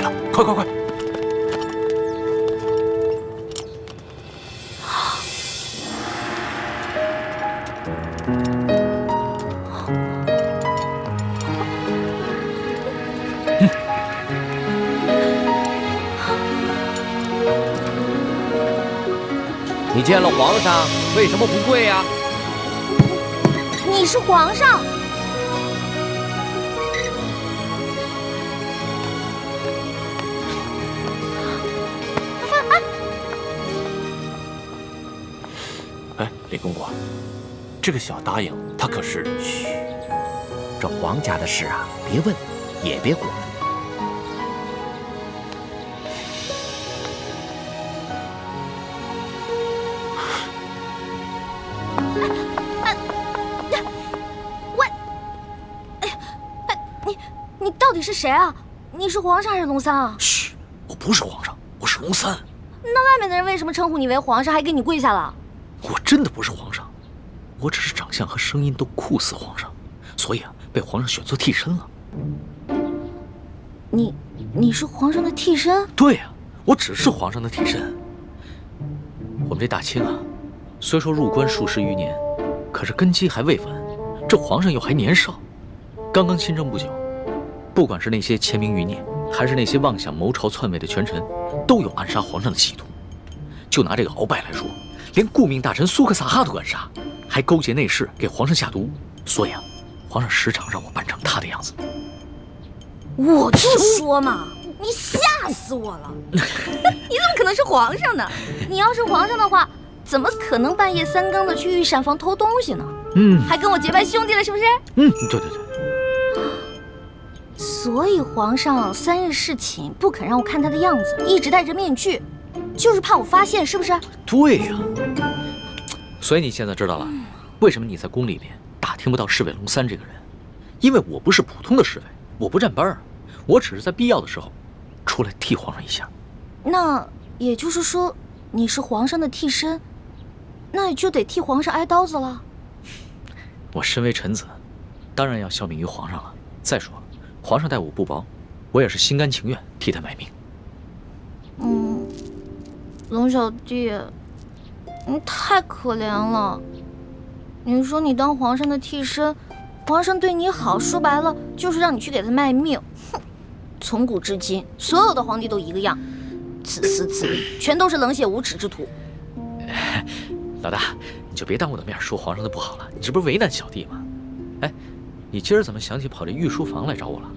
了，快快快！你见了皇上，为什么不跪呀？你是皇上。哎，李公公，这个小答应他可是……嘘，这皇家的事啊，别问，也别管。你到底是谁啊？你是皇上还是龙三啊？嘘，我不是皇上，我是龙三。那外面的人为什么称呼你为皇上，还给你跪下了？我真的不是皇上，我只是长相和声音都酷似皇上，所以啊，被皇上选做替身了。你是皇上的替身？对呀，我只是皇上的替身。我们这大清啊，虽说入关数十余年，可是根基还未稳，这皇上又还年少，刚刚亲政不久。不管是那些签名余孽，还是那些妄想谋朝篡位的权臣，都有暗杀皇上的企图。就拿这个鳌拜来说，连顾命大臣苏克萨哈都敢杀，还勾结内侍给皇上下毒。所以啊，皇上时常让我扮成他的样子。我就说嘛，你吓死我了！你怎么可能是皇上呢？你要是皇上的话，怎么可能半夜三更的去御膳房偷东西呢？还跟我结拜兄弟了，是不是？对对对。所以皇上3日侍寝，不肯让我看他的样子，一直戴着面具，就是怕我发现，是不是？对呀。所以你现在知道了，为什么你在宫里面打听不到侍卫龙三这个人？因为我不是普通的侍卫，我不站班啊，我只是在必要的时候出来替皇上一下。那也就是说，你是皇上的替身，那也就得替皇上挨刀子了。我身为臣子，当然要效命于皇上了。再说，皇上待我不薄，我也是心甘情愿替他卖命。龙小弟，你太可怜了。你说你当皇上的替身，皇上对你好，说白了就是让你去给他卖命。哼，从古至今，所有的皇帝都一个样，自私自利，全都是冷血无耻之徒。老大，你就别当我的面说皇上的不好了，你这不是为难小弟吗？哎，你今儿怎么想起跑这御书房来找我了？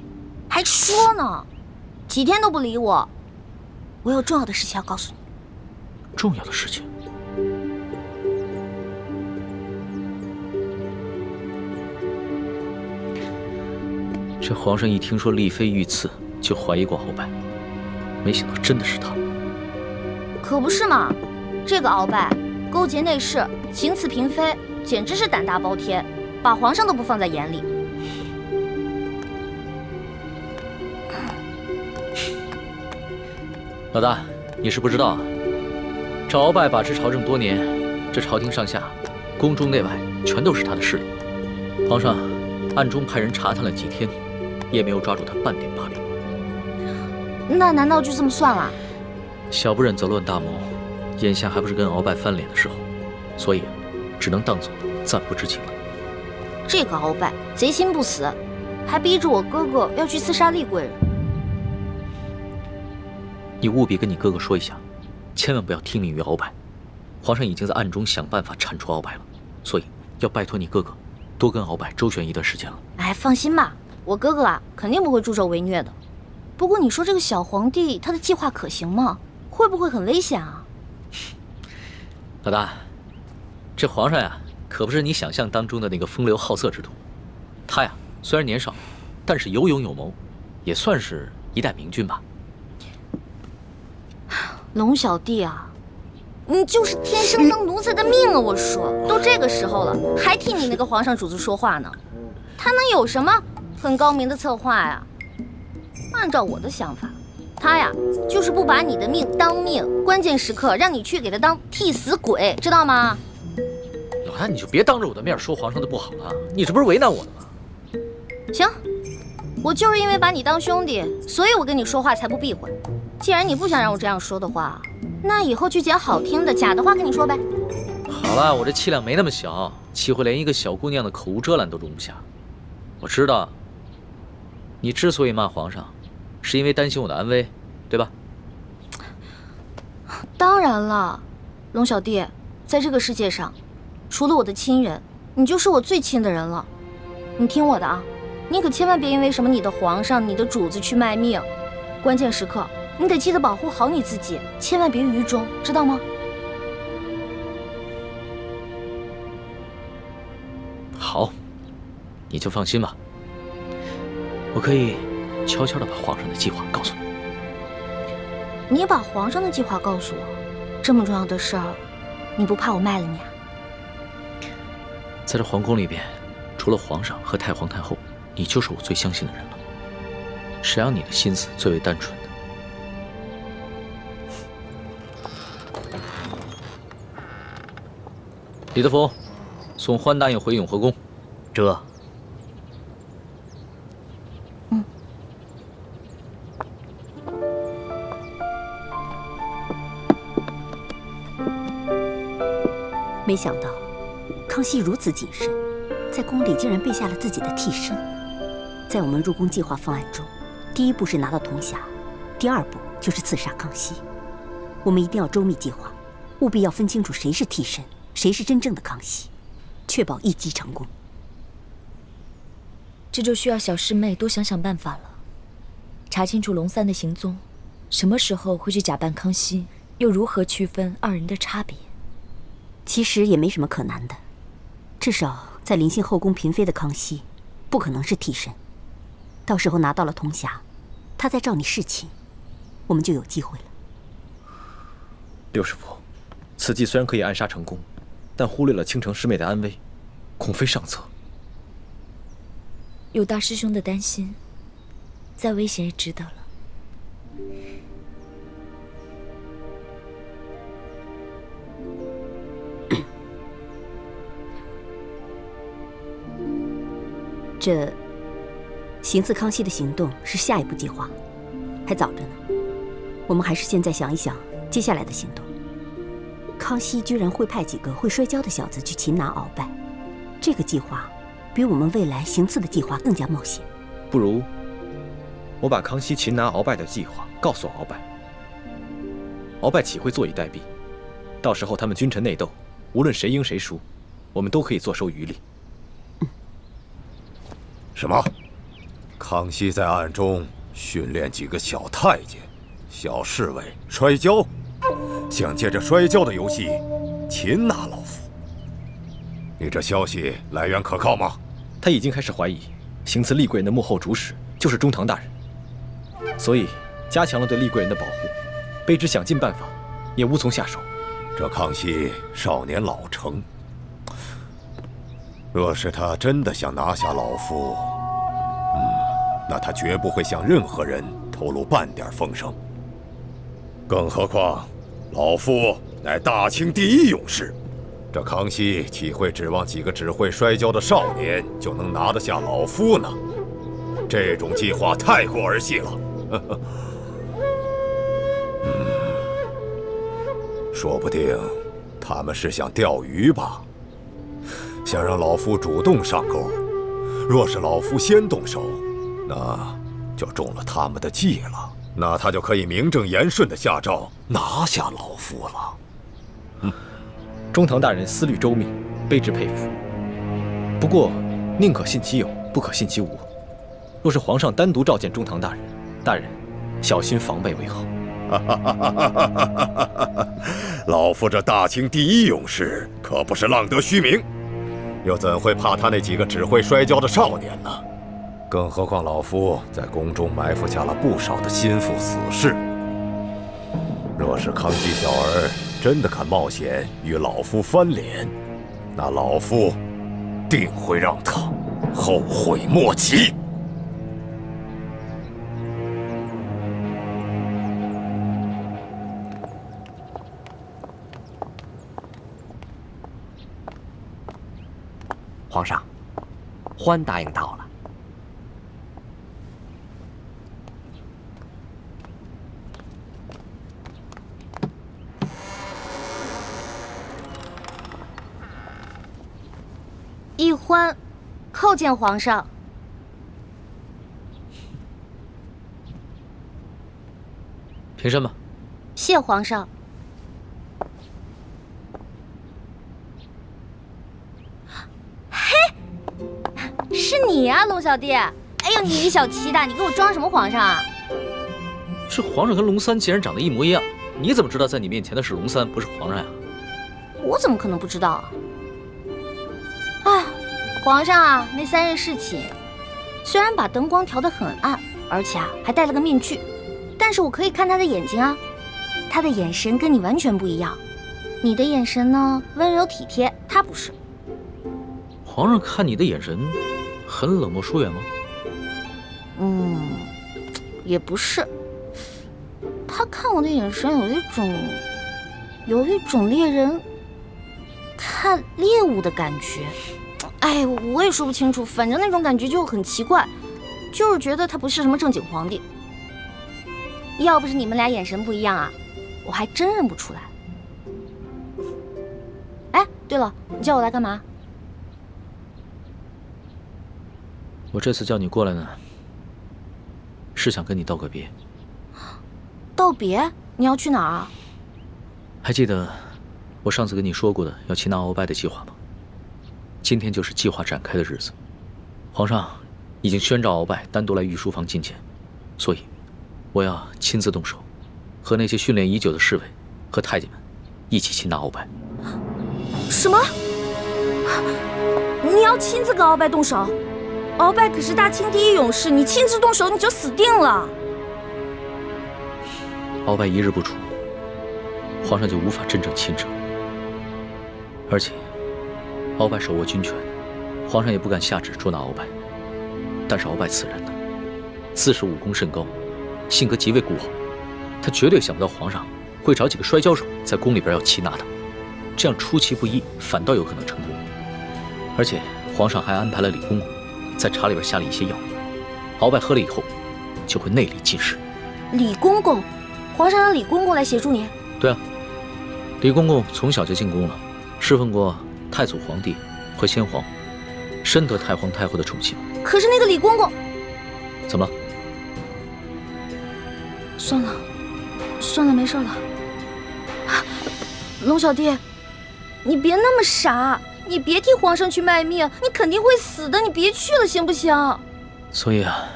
还说呢，几天都不理我。我有重要的事情要告诉你。重要的事情？这皇上一听说丽妃遇刺，就怀疑过鳌拜，没想到真的是他。可不是嘛，这个鳌拜勾结内侍，行刺嫔妃，简直是胆大包天，把皇上都不放在眼里。老大，你是不知道啊，这鳌拜把持朝政多年，这朝廷上下、宫中内外全都是他的势力。皇上暗中派人查探了几天，也没有抓住他半点把柄。那难道就这么算了？小不忍则乱大谋，眼下还不是跟鳌拜翻脸的时候，所以只能当作暂不知情了。这个鳌拜贼心不死，还逼着我哥哥要去刺杀厉贵人。你务必跟你哥哥说一下，千万不要听命于鳌拜。皇上已经在暗中想办法铲除鳌拜了，所以要拜托你哥哥多跟鳌拜周旋一段时间了。哎，放心吧，我哥哥啊肯定不会助纣为虐的。不过你说这个小皇帝他的计划可行吗？会不会很危险啊？老大，这皇上呀，可不是你想象当中的那个风流好色之徒。他呀虽然年少，但是有勇有谋，也算是一代明君吧。龙小弟啊，你就是天生当奴才的命啊！我说，都这个时候了，还替你那个皇上主子说话呢，他能有什么很高明的策划呀？按照我的想法，他呀就是不把你的命当命，关键时刻让你去给他当替死鬼，知道吗？老大，你就别当着我的面说皇上的不好了，你这不是为难我的吗？行，我就是因为把你当兄弟，所以我跟你说话才不避讳。既然你不想让我这样说的话，那以后就捡好听的，假的话跟你说呗。好了，我这气量没那么小，气会连一个小姑娘的口无遮拦都容不下。我知道，你之所以骂皇上，是因为担心我的安危，对吧？当然了，龙小弟，在这个世界上，除了我的亲人，你就是我最亲的人了。你听我的啊，你可千万别因为什么你的皇上、你的主子去卖命。关键时刻，你得记得保护好你自己，千万别于衷，知道吗？好，你就放心吧。我可以悄悄地把皇上的计划告诉你。你把皇上的计划告诉我，这么重要的事儿，你不怕我卖了你啊？在这皇宫里边，除了皇上和太皇太后，你就是我最相信的人了。谁让你的心思最为单纯的？李德福，送欢答应回永和宫。这。没想到，康熙如此谨慎，在宫里竟然备下了自己的替身。在我们入宫计划方案中，第一步是拿到铜匣，第二步就是刺杀康熙。我们一定要周密计划，务必要分清楚谁是替身，谁是真正的康熙，确保一击成功。这就需要小师妹多想想办法了，查清楚龙三的行踪，什么时候会去假扮康熙，又如何区分二人的差别？其实也没什么可难的，至少在临幸后宫嫔妃的康熙，不可能是替身。到时候拿到了铜匣，他再召你侍寝，我们就有机会了。六师傅，此计虽然可以暗杀成功，但忽略了倾城师妹的安危，恐非上策。有大师兄的担心，再危险也值得了。这行刺康熙的行动是下一步计划，还早着呢。我们还是现在想一想接下来的行动。康熙居然会派几个会摔跤的小子去擒拿鳌拜，这个计划比我们未来行刺的计划更加冒险。不如我把康熙擒拿鳌拜的计划告诉鳌拜，鳌拜岂会坐以待毙？到时候他们君臣内斗，无论谁赢谁输，我们都可以坐收渔利。什么？康熙在暗中训练几个小太监、小侍卫摔跤，想借着摔跤的游戏擒拿老夫。你这消息来源可靠吗？他已经开始怀疑行刺厉贵人的幕后主使就是中堂大人，所以加强了对厉贵人的保护。卑职想尽办法，也无从下手。这康熙少年老成，若是他真的想拿下老夫，那他绝不会向任何人透露半点风声。更何况，老夫乃大清第一勇士，这康熙岂会指望几个只会摔跤的少年就能拿得下老夫呢？这种计划太过儿戏了。说不定他们是想钓鱼吧，想让老夫主动上钩。若是老夫先动手，那就中了他们的计了。那他就可以名正言顺地下诏拿下老夫了。中堂大人思虑周密，卑职佩服。不过，宁可信其有，不可信其无。若是皇上单独召见中堂大人，大人小心防备为好。老夫这大清第一勇士可不是浪得虚名，又怎会怕他那几个只会摔跤的少年呢？更何况老夫在宫中埋伏下了不少的心腹死士。若是康熙小儿真的敢冒险与老夫翻脸，那老夫定会让他后悔莫及。皇上，欢答应到了。闭欢，叩见皇上。平身吧。谢皇上。嘿，是你呀，龙小弟。哎呦，你一小气的，你给我装什么皇上啊？这皇上跟龙三竟然长得一模一样，你怎么知道在你面前的是龙三，不是皇上呀？我怎么可能不知道啊？哎，皇上啊，那3日侍寝，虽然把灯光调得很暗，而且还戴了个面具，但是我可以看他的眼睛啊，他的眼神跟你完全不一样。你的眼神呢，温柔体贴，他不是。皇上看你的眼神很冷漠疏远吗？也不是。他看我的眼神有一种猎人看猎物的感觉。哎，我也说不清楚，反正那种感觉就很奇怪，就是觉得他不是什么正经皇帝。要不是你们俩眼神不一样啊，我还真认不出来。哎，对了，你叫我来干嘛？我这次叫你过来呢，是想跟你道个别。道别？你要去哪儿啊？还记得我上次跟你说过的要擒拿鳌拜的计划吗？今天就是计划展开的日子。皇上已经宣召鳌拜单独来御书房觐见，所以我要亲自动手，和那些训练已久的侍卫和太监们一起擒拿鳌拜。什么？你要亲自跟鳌拜动手？鳌拜可是大清第一勇士，你亲自动手你就死定了。鳌拜一日不出，皇上就无法真正亲政。而且，鳌拜手握军权，皇上也不敢下旨捉拿鳌拜。但是鳌拜此人呢，自恃武功甚高，性格极为孤傲，他绝对想不到皇上会找几个摔跤手在宫里边要擒拿他，这样出其不意，反倒有可能成功。而且皇上还安排了李公公在茶里边下了一些药，鳌拜喝了以后就会内力尽失。李公公，皇上让李公公来协助你？对啊，李公公从小就进宫了，侍奉过太祖皇帝和先皇，深得太皇太后的宠幸。可是那个李公公，怎么了？算了，没事了。龙小弟，你别那么傻，你别替皇上去卖命，你肯定会死的，你别去了，行不行？所以啊，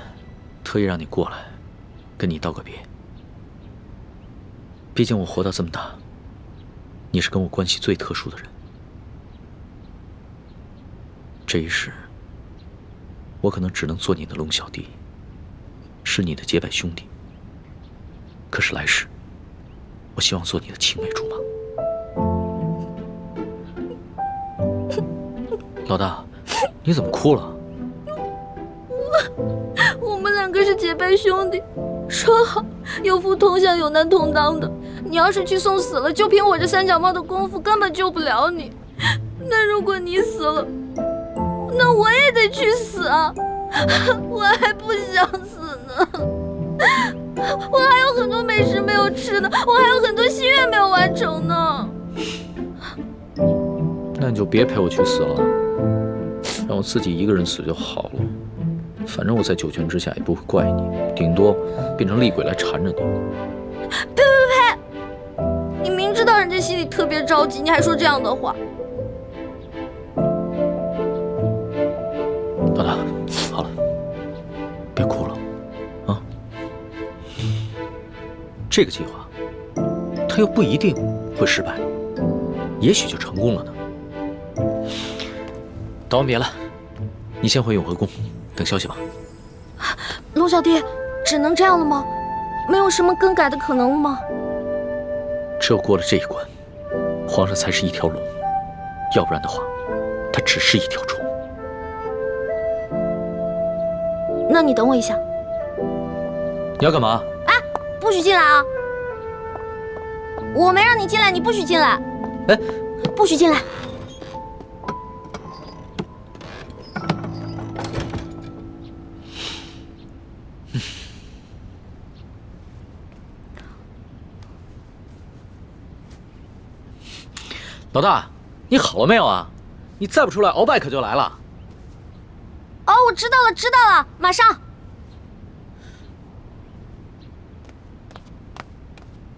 特意让你过来，跟你道个别。毕竟我活到这么大，你是跟我关系最特殊的人。这一世，我可能只能做你的龙小弟，是你的结拜兄弟。可是来世，我希望做你的青梅竹马。老大，你怎么哭了？我们两个是结拜兄弟，说好有福同享，有难同当的。你要是去送死了，就凭我这三脚猫的功夫，根本救不了你。那如果你死了，那我也得去死啊！我还不想死呢，我还有很多美食没有吃呢，我还有很多心愿没有完成呢。那你就别陪我去死了，让我自己一个人死就好了。反正我在九泉之下也不会怪你，顶多变成厉鬼来缠着你。呸！你明知道人家心里特别着急，你还说这样的话。老大，好了，别哭了，啊！这个计划，它又不一定会失败，也许就成功了呢。道完别了，你先回永和宫，等消息吧。龙小弟，只能这样了吗？没有什么更改的可能了吗？只有过了这一关，皇上才是一条龙，要不然的话，他只是一条虫。那你等我一下。你要干嘛？哎，不许进来啊！我没让你进来，你不许进来。哎，不许进来。老大，你好了没有啊？你再不出来，鳌拜可就来了。哦，我知道了，马上。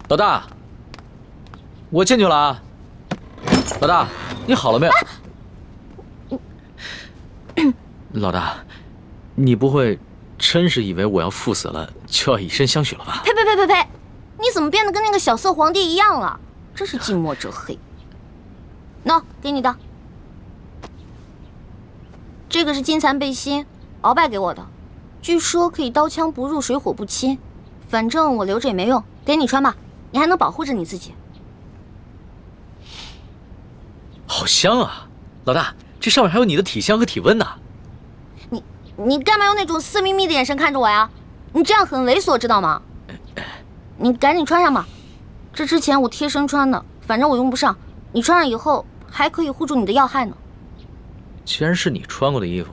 老大，我进去了啊。老大，你好了没有？老大，你不会真是以为我要赴死了就要以身相许了吧？呸！你怎么变得跟那个小色皇帝一样了？真是近墨者黑。喏，给你的。这个是金蚕背心，鳌拜给我的，据说可以刀枪不入，水火不侵。反正我留着也没用，给你穿吧，你还能保护着你自己。好香啊，老大，这上面还有你的体香和体温呢。你干嘛用那种色眯眯的眼神看着我呀？你这样很猥琐，知道吗？你赶紧穿上吧，这之前我贴身穿的，反正我用不上，你穿上以后还可以护住你的要害呢。既然是你穿过的衣服，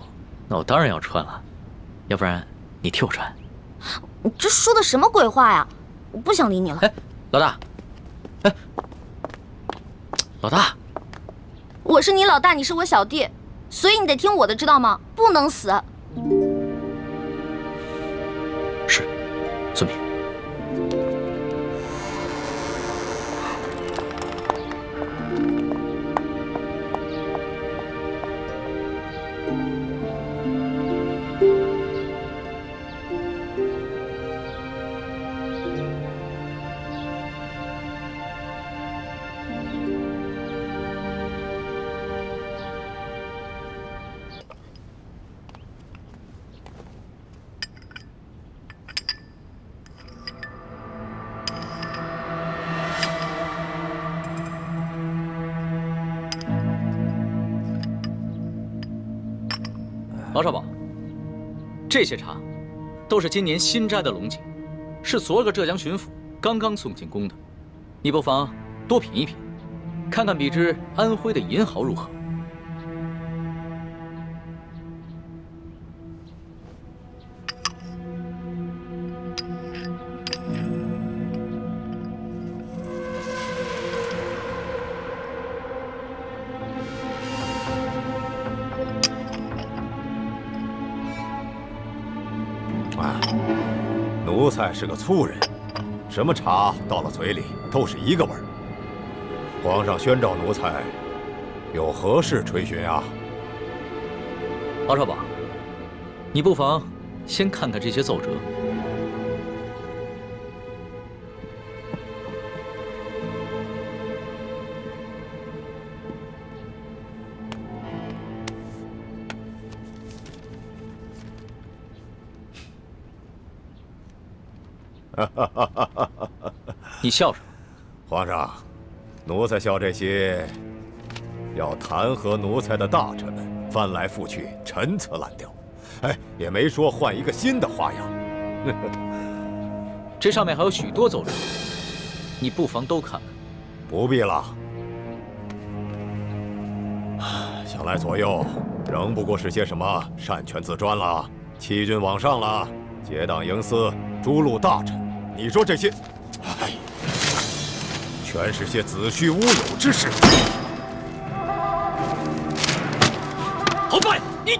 那我当然要穿了，要不然你替我穿。你这说的什么鬼话呀？我不想理你了。哎，老大，哎，老大，我是你老大，你是我小弟，所以你得听我的，知道吗？不能死。是，遵命。王少保，这些茶都是今年新摘的龙井，是昨个浙江巡抚刚刚送进宫的，你不妨多品一品，看看比之安徽的银毫如何？奴才是个粗人，什么茶到了嘴里都是一个味儿。皇上宣召奴才，有何事垂询啊？敖少保，你不妨先看看这些奏折。你笑什么？皇上，奴才笑这些要弹劾奴才的大臣们翻来覆去，陈词滥调，哎，也没说换一个新的花样。这上面还有许多奏折，你不妨都看看。不必了，想来左右仍不过是些什么擅权自专了、欺君罔上了、结党营私、诛戮大臣。你说这些，哎，全是些子虚乌有之事。鳌拜，你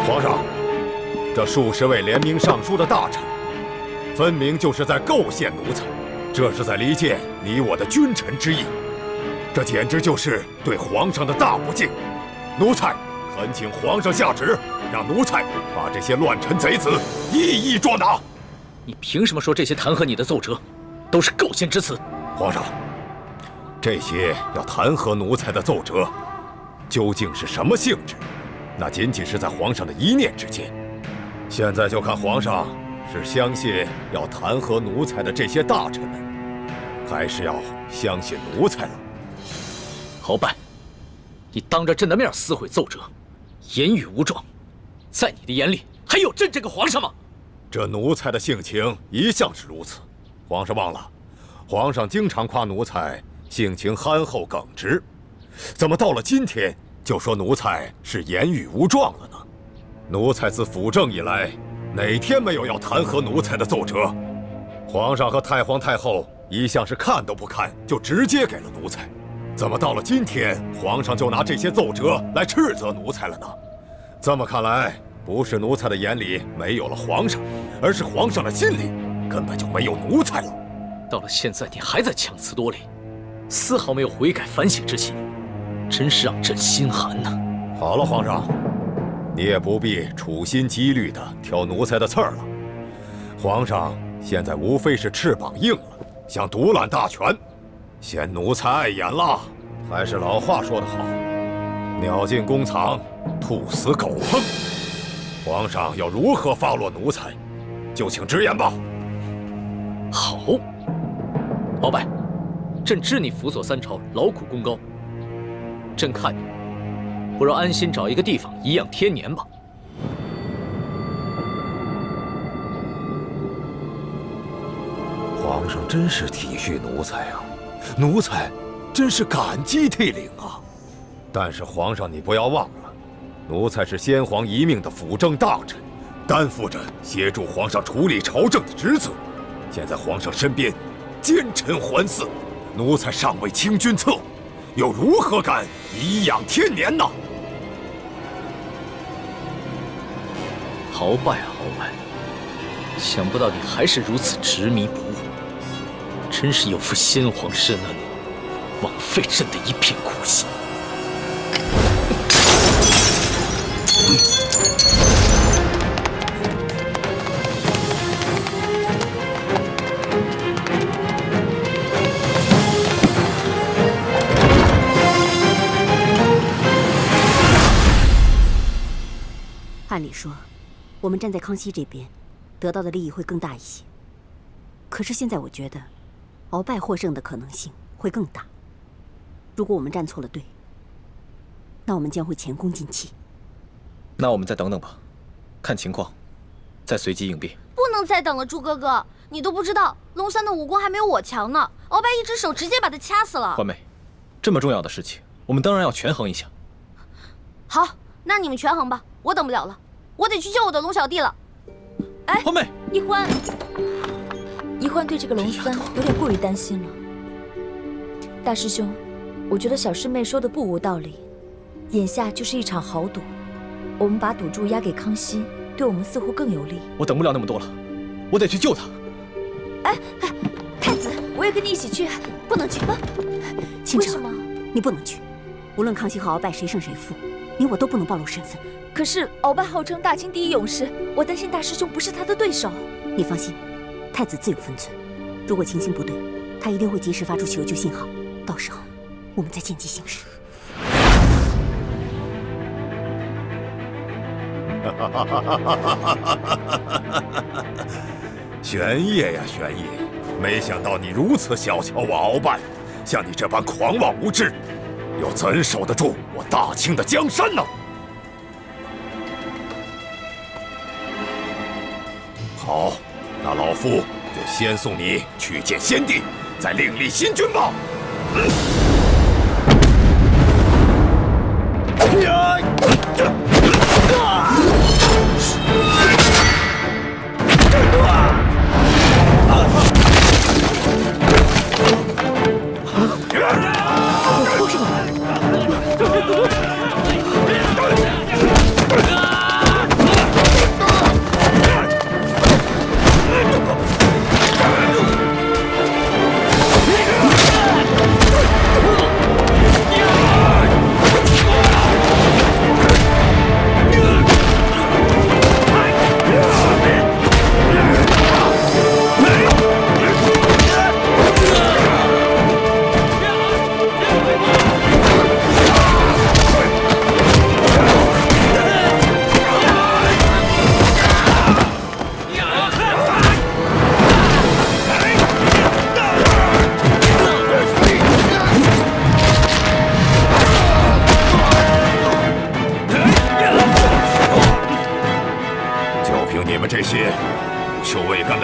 皇上，这数十位联名上书的大臣，分明就是在构陷奴才，这是在离间你我的君臣之义，这简直就是对皇上的大不敬。奴才恳请皇上下旨，让奴才把这些乱臣贼子一一捉拿。你凭什么说这些弹劾你的奏折都是构陷之词？皇上，这些要弹劾奴才的奏折，究竟是什么性质？那仅仅是在皇上的一念之间。现在就看皇上是相信要弹劾奴才的这些大臣们，还是要相信奴才了。鳌拜，你当着朕的面撕毁奏折，言语无状，在你的眼里还有朕这个皇上吗？这奴才的性情一向是如此，皇上忘了，皇上经常夸奴才性情憨厚耿直，怎么到了今天就说奴才是言语无状了呢？奴才自辅政以来，哪天没有要弹劾奴才的奏折？皇上和太皇太后一向是看都不看就直接给了奴才，怎么到了今天，皇上就拿这些奏折来斥责奴才了呢？这么看来，不是奴才的眼里没有了皇上，而是皇上的心里根本就没有奴才了。到了现在，你还在强词夺理，丝毫没有悔改反省之心，真是让朕心寒呐！好了，皇上，你也不必处心积虑地挑奴才的刺儿了。皇上现在无非是翅膀硬了，想独揽大权，嫌奴才碍眼了。还是老话说得好，鸟进弓藏，兔死狗烹。皇上要如何发落奴才，就请直言吧。好，鳌拜，朕知你辅佐三朝，劳苦功高，朕看你不如安心找一个地方颐养天年吧。皇上真是体恤奴才啊，奴才真是感激涕零啊。但是皇上，你不要忘了，奴才是先皇遗命的辅政大臣，担负着协助皇上处理朝政的职责。现在皇上身边奸臣环伺，奴才尚未清君侧，又如何敢颐养天年呢？鳌拜啊，鳌拜，想不到你还是如此执迷不悟，真是有负先皇深恩，枉费朕的一片苦心。按理说，我们站在康熙这边，得到的利益会更大一些。可是现在我觉得，鳌拜获胜的可能性会更大。如果我们站错了队，那我们将会前功尽弃。那我们再等等吧，看情况，再随机应变。不能再等了，朱哥哥，你都不知道，龙三的武功还没有我强呢。鳌拜一只手直接把他掐死了。欢妹，这么重要的事情，我们当然要权衡一下。好，那你们权衡吧，我等不了了，我得去救我的龙小弟了。哎，欢妹，一欢，一欢对这个龙三有点过于担心了。大师兄，我觉得小师妹说的不无道理。眼下就是一场豪赌，我们把赌注押给康熙，对我们似乎更有利。我等不了那么多了，我得去救他。哎，太子，我也跟你一起去。不能去啊！倾城，为什么？你不能去。无论康熙和鳌拜谁胜谁负，你我都不能暴露身份。可是鳌拜号称大清第一勇士，我担心大师兄不是他的对手。你放心，太子自有分寸。如果情形不对，他一定会及时发出求救信号，到时候我们再见机行事。玄烨呀，玄烨，没想到你如此小瞧我鳌拜，像你这般狂妄无知，又怎守得住我大清的江山呢？好，那老夫就先送你去见先帝，再另立新君吧。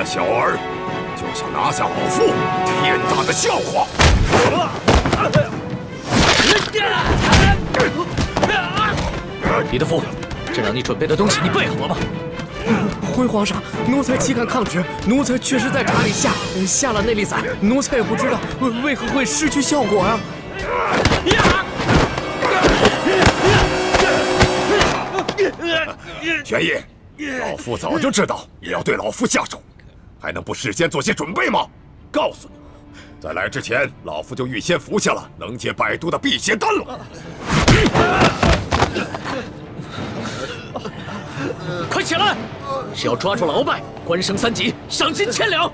小儿就想拿下老夫，天大的笑话！李德福，朕让你准备的东西你备好了吗？回皇上，奴才岂敢抗旨？奴才确实在茶里下了内力散，奴才也不知道为何会失去效果呀。玄义，老夫早就知道你要对老夫下手，还能不事先做些准备吗？告诉你，在来之前，老夫就预先服下了能解百毒的辟邪丹了。快起来！只要抓住了鳌拜，官升3级，赏金1000两。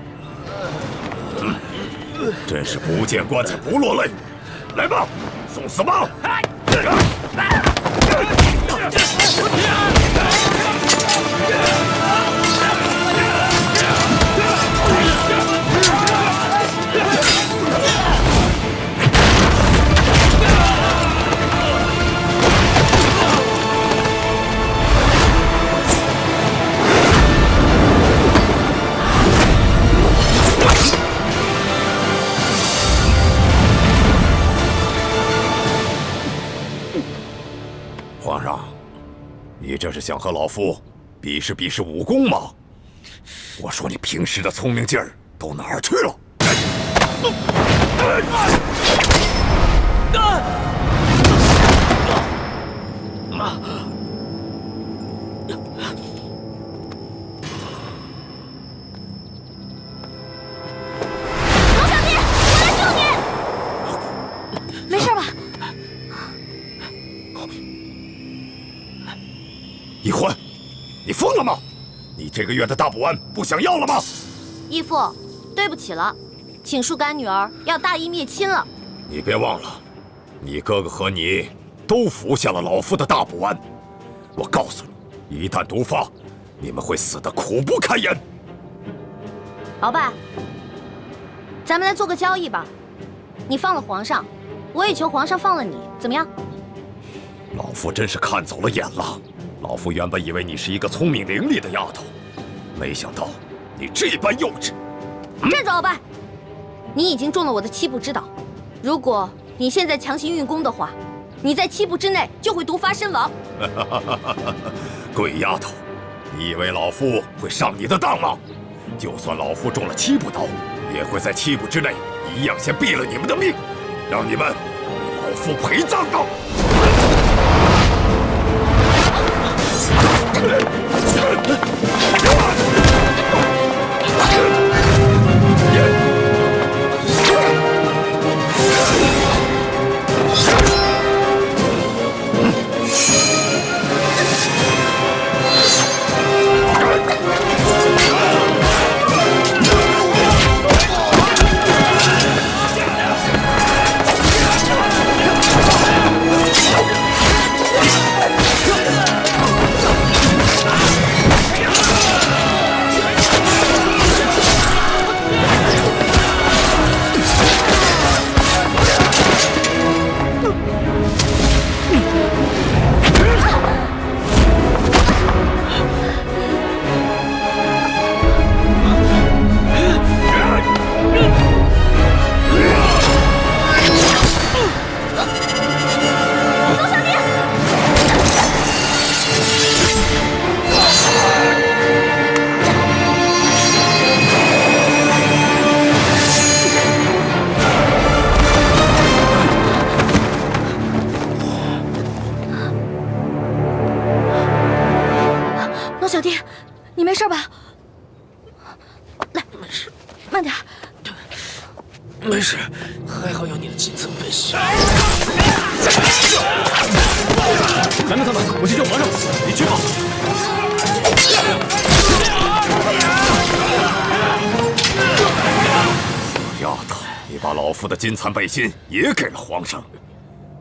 真是不见棺材不落泪。来吧，送死吧！皇上，你这是想和老夫比试比试武功吗？我说你平时的聪明劲儿都哪儿去了？龙小弟，我来救你！没事吧？易欢，你疯了吗？你这个月的大补丸不想要了吗？义父，对不起了，请恕干女儿要大义灭亲了。你别忘了，你哥哥和你都服下了老夫的大补丸。我告诉你，一旦毒发，你们会死得苦不堪言。鳌拜，咱们来做个交易吧，你放了皇上，我也求皇上放了你，怎么样？老夫真是看走了眼了。老夫原本以为你是一个聪明伶俐的丫头，没想到你这般幼稚。站住，鳌拜！你已经中了我的7步之岛，如果你现在强行运功的话，你在7步之内就会毒发身亡。鬼丫头，你以为老夫会上你的当吗？就算老夫中了7步刀，也会在7步之内一样先毙了你们的命，让你们为老夫陪葬的。小弟，你没事吧？来，没事，慢点。没事，还好有你的金层背心。咱们，我去救皇上，你去吧。丫头，你把老夫的金蚕背心也给了皇上，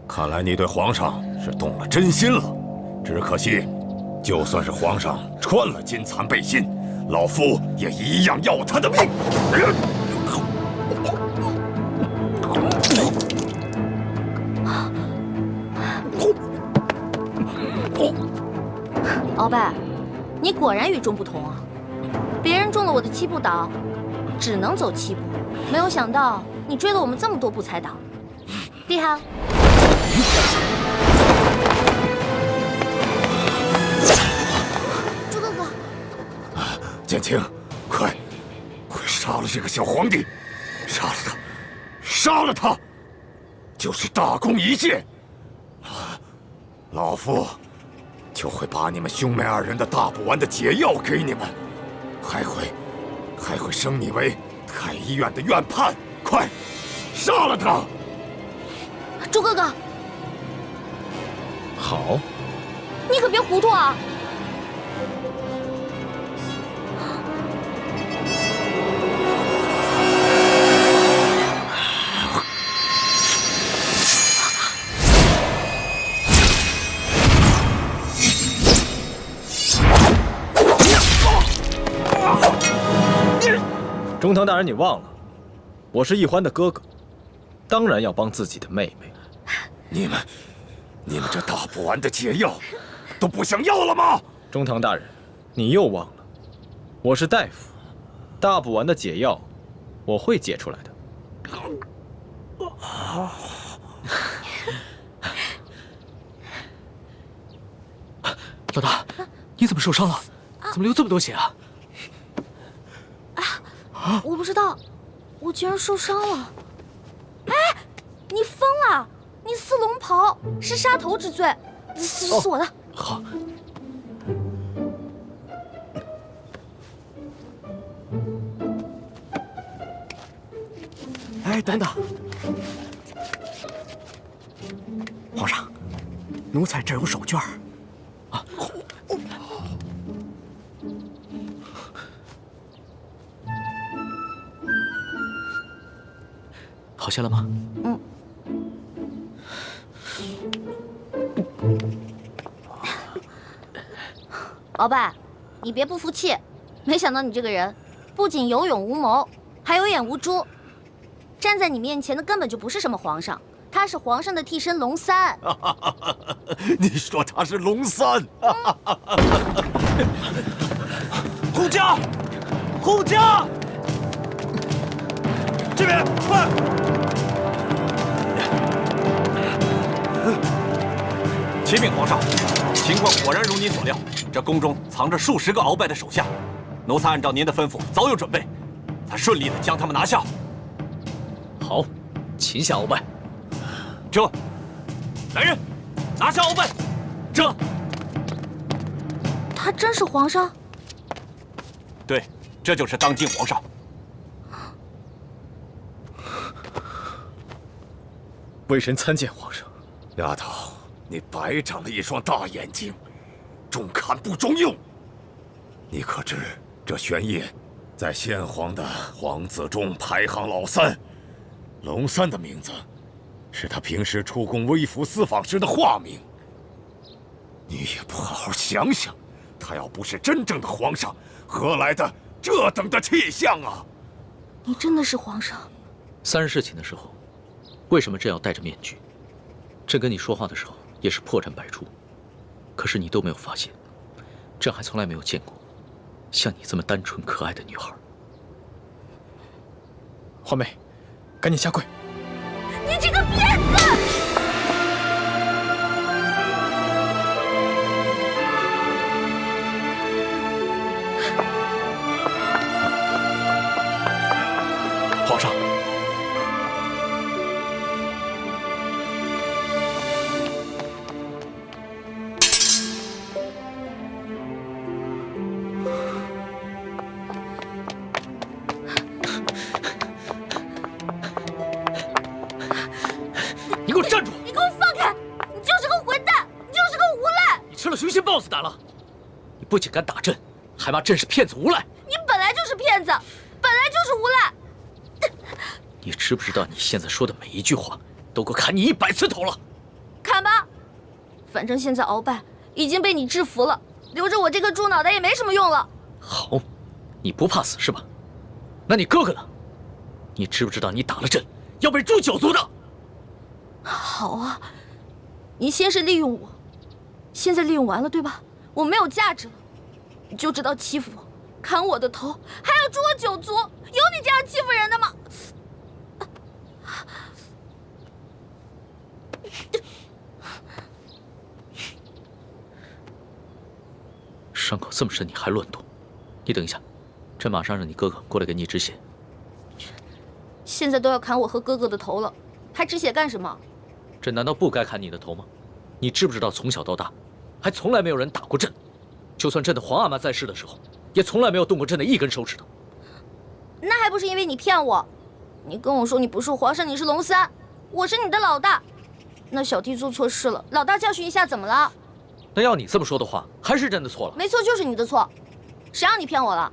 看来你对皇上是动了真心了。只可惜，就算是皇上穿了金蚕背心，老夫也一样要他的命。鳌拜，你果然与众不同啊！别人中了我的7步岛，只能走7步，没有想到你追了我们这么多步才倒，厉害啊！朱哥哥，剑清，快杀了这个小皇帝！杀了他！杀了他！就是大功一件，老夫就会把你们兄妹二人的大补丸的解药给你们，还会升你为太医院的院判。快，杀了他！周哥哥，好，你可别糊涂啊！中堂大人，你忘了，我是奕欢的哥哥，当然要帮自己的妹妹。你们这大补丸的解药都不想要了吗？中堂大人，你又忘了，我是大夫，大补丸的解药我会解出来的。老大，你怎么受伤了？怎么流这么多血啊？我不知道，我居然受伤了。哎，你疯了！你撕龙袍是杀头之罪，是我的。好。哎，等等，皇上，奴才这有手绢儿。好些了吗？嗯。鳌拜，你别不服气，没想到你这个人不仅有勇无谋，还有眼无珠。站在你面前的根本就不是什么皇上，他是皇上的替身龙三。你说他是龙三？护驾，护驾！这边快！启禀皇上，情况果然如您所料，这宫中藏着数十个鳌拜的手下，奴才按照您的吩咐早有准备，才顺利的将他们拿下。好，擒下鳌拜。这，来人，拿下鳌拜。这，他真是皇上？对，这就是当今皇上。微臣参见皇上。丫头，你白长了一双大眼睛，中看不中用。你可知这玄烨在先皇的皇子中排行老三，龙三的名字是他平时出宫微服私访时的化名。你也不好好想想，他要不是真正的皇上，何来的这等的气象啊？你真的是皇上？3日侍寝的时候，为什么朕要戴着面具？朕跟你说话的时候也是破绽百出，可是你都没有发现。朕还从来没有见过像你这么单纯可爱的女孩。华妹，赶紧下跪！你这个骗子！皇上，你给我站住！你给我放开！你就是个混蛋，你就是个无赖！你吃了雄心豹子胆了！你不仅敢打朕，还骂朕是骗子无赖！你本来就是骗子，本来就是无赖！你知不知道你现在说的每一句话都够砍你100次头了？砍吧，反正现在鳌拜已经被你制服了，留着我这个猪脑袋也没什么用了。好，你不怕死是吧？那你哥哥呢？你知不知道你打了朕要被诛9族的？好啊，你先是利用我，现在利用完了对吧？我没有价值了，你就知道欺负我，砍我的头，还要诛我9族，有你这样欺负人的吗？伤口这么深，你还乱动？你等一下，朕马上让你哥哥过来给你止血。现在都要砍我和哥哥的头了，还止血干什么？朕难道不该砍你的头吗？你知不知道从小到大，还从来没有人打过朕，就算朕的皇阿玛在世的时候，也从来没有动过朕的一根手指头。那还不是因为你骗我？你跟我说你不是皇上，你是龙三，我是你的老大。那小弟做错事了，老大教训一下怎么了？那要你这么说的话，还是朕的错了。没错，就是你的错，谁让你骗我了？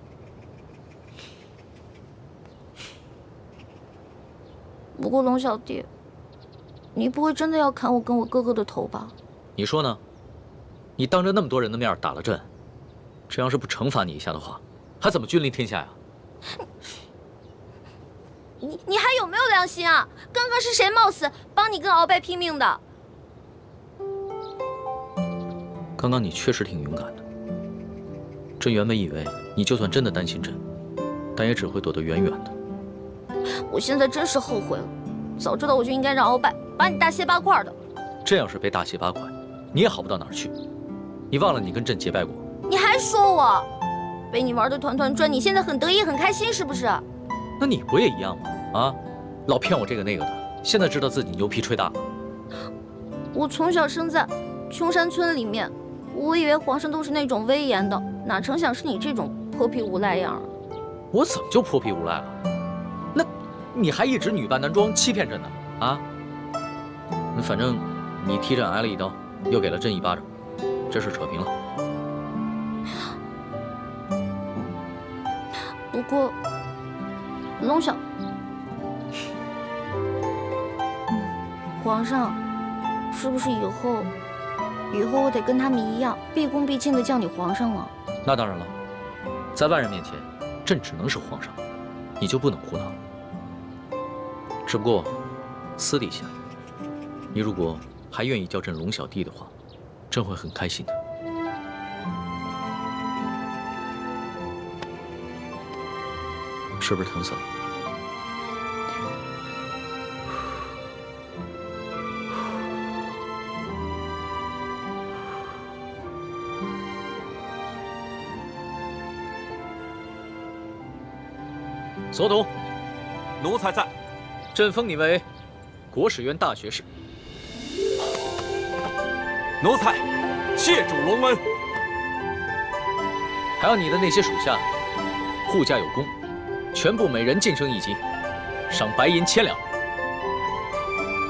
不过龙小弟，你不会真的要砍我跟我哥哥的头吧？你说呢？你当着那么多人的面打了朕，这要是不惩罚你一下的话，还怎么君临天下呀？你还有没有良心啊？刚刚是谁冒死帮你跟鳌拜拼命的？刚刚你确实挺勇敢的。朕原本以为你就算真的担心朕，但也只会躲得远远的。我现在真是后悔了，早知道我就应该让鳌拜把你大卸八块的。朕要是被大卸八块，你也好不到哪儿去。你忘了你跟朕结拜过？你还说我被你玩得团团转，你现在很得意很开心是不是？那你不也一样吗？啊，老骗我这个那个的，现在知道自己牛皮吹大了。我从小生在穷山村里面，我以为皇上都是那种威严的，哪成想是你这种泼皮无赖样啊！我怎么就泼皮无赖了？那你还一直女扮男装欺骗朕呢？啊？那反正你踢朕挨了一刀，又给了朕一巴掌，这事扯平了。不过，龙小，皇上，是不是以后我得跟他们一样，毕恭毕敬的叫你皇上了？那当然了，在外人面前，朕只能是皇上，你就不能胡闹。只不过，私底下，你如果还愿意叫朕龙小弟的话，朕会很开心的。是不是疼死了？所统，奴才在。朕封你为国史院大学士。奴才谢主隆恩。还有你的那些属下，护驾有功，全部每人晋升1级，赏白银1000两。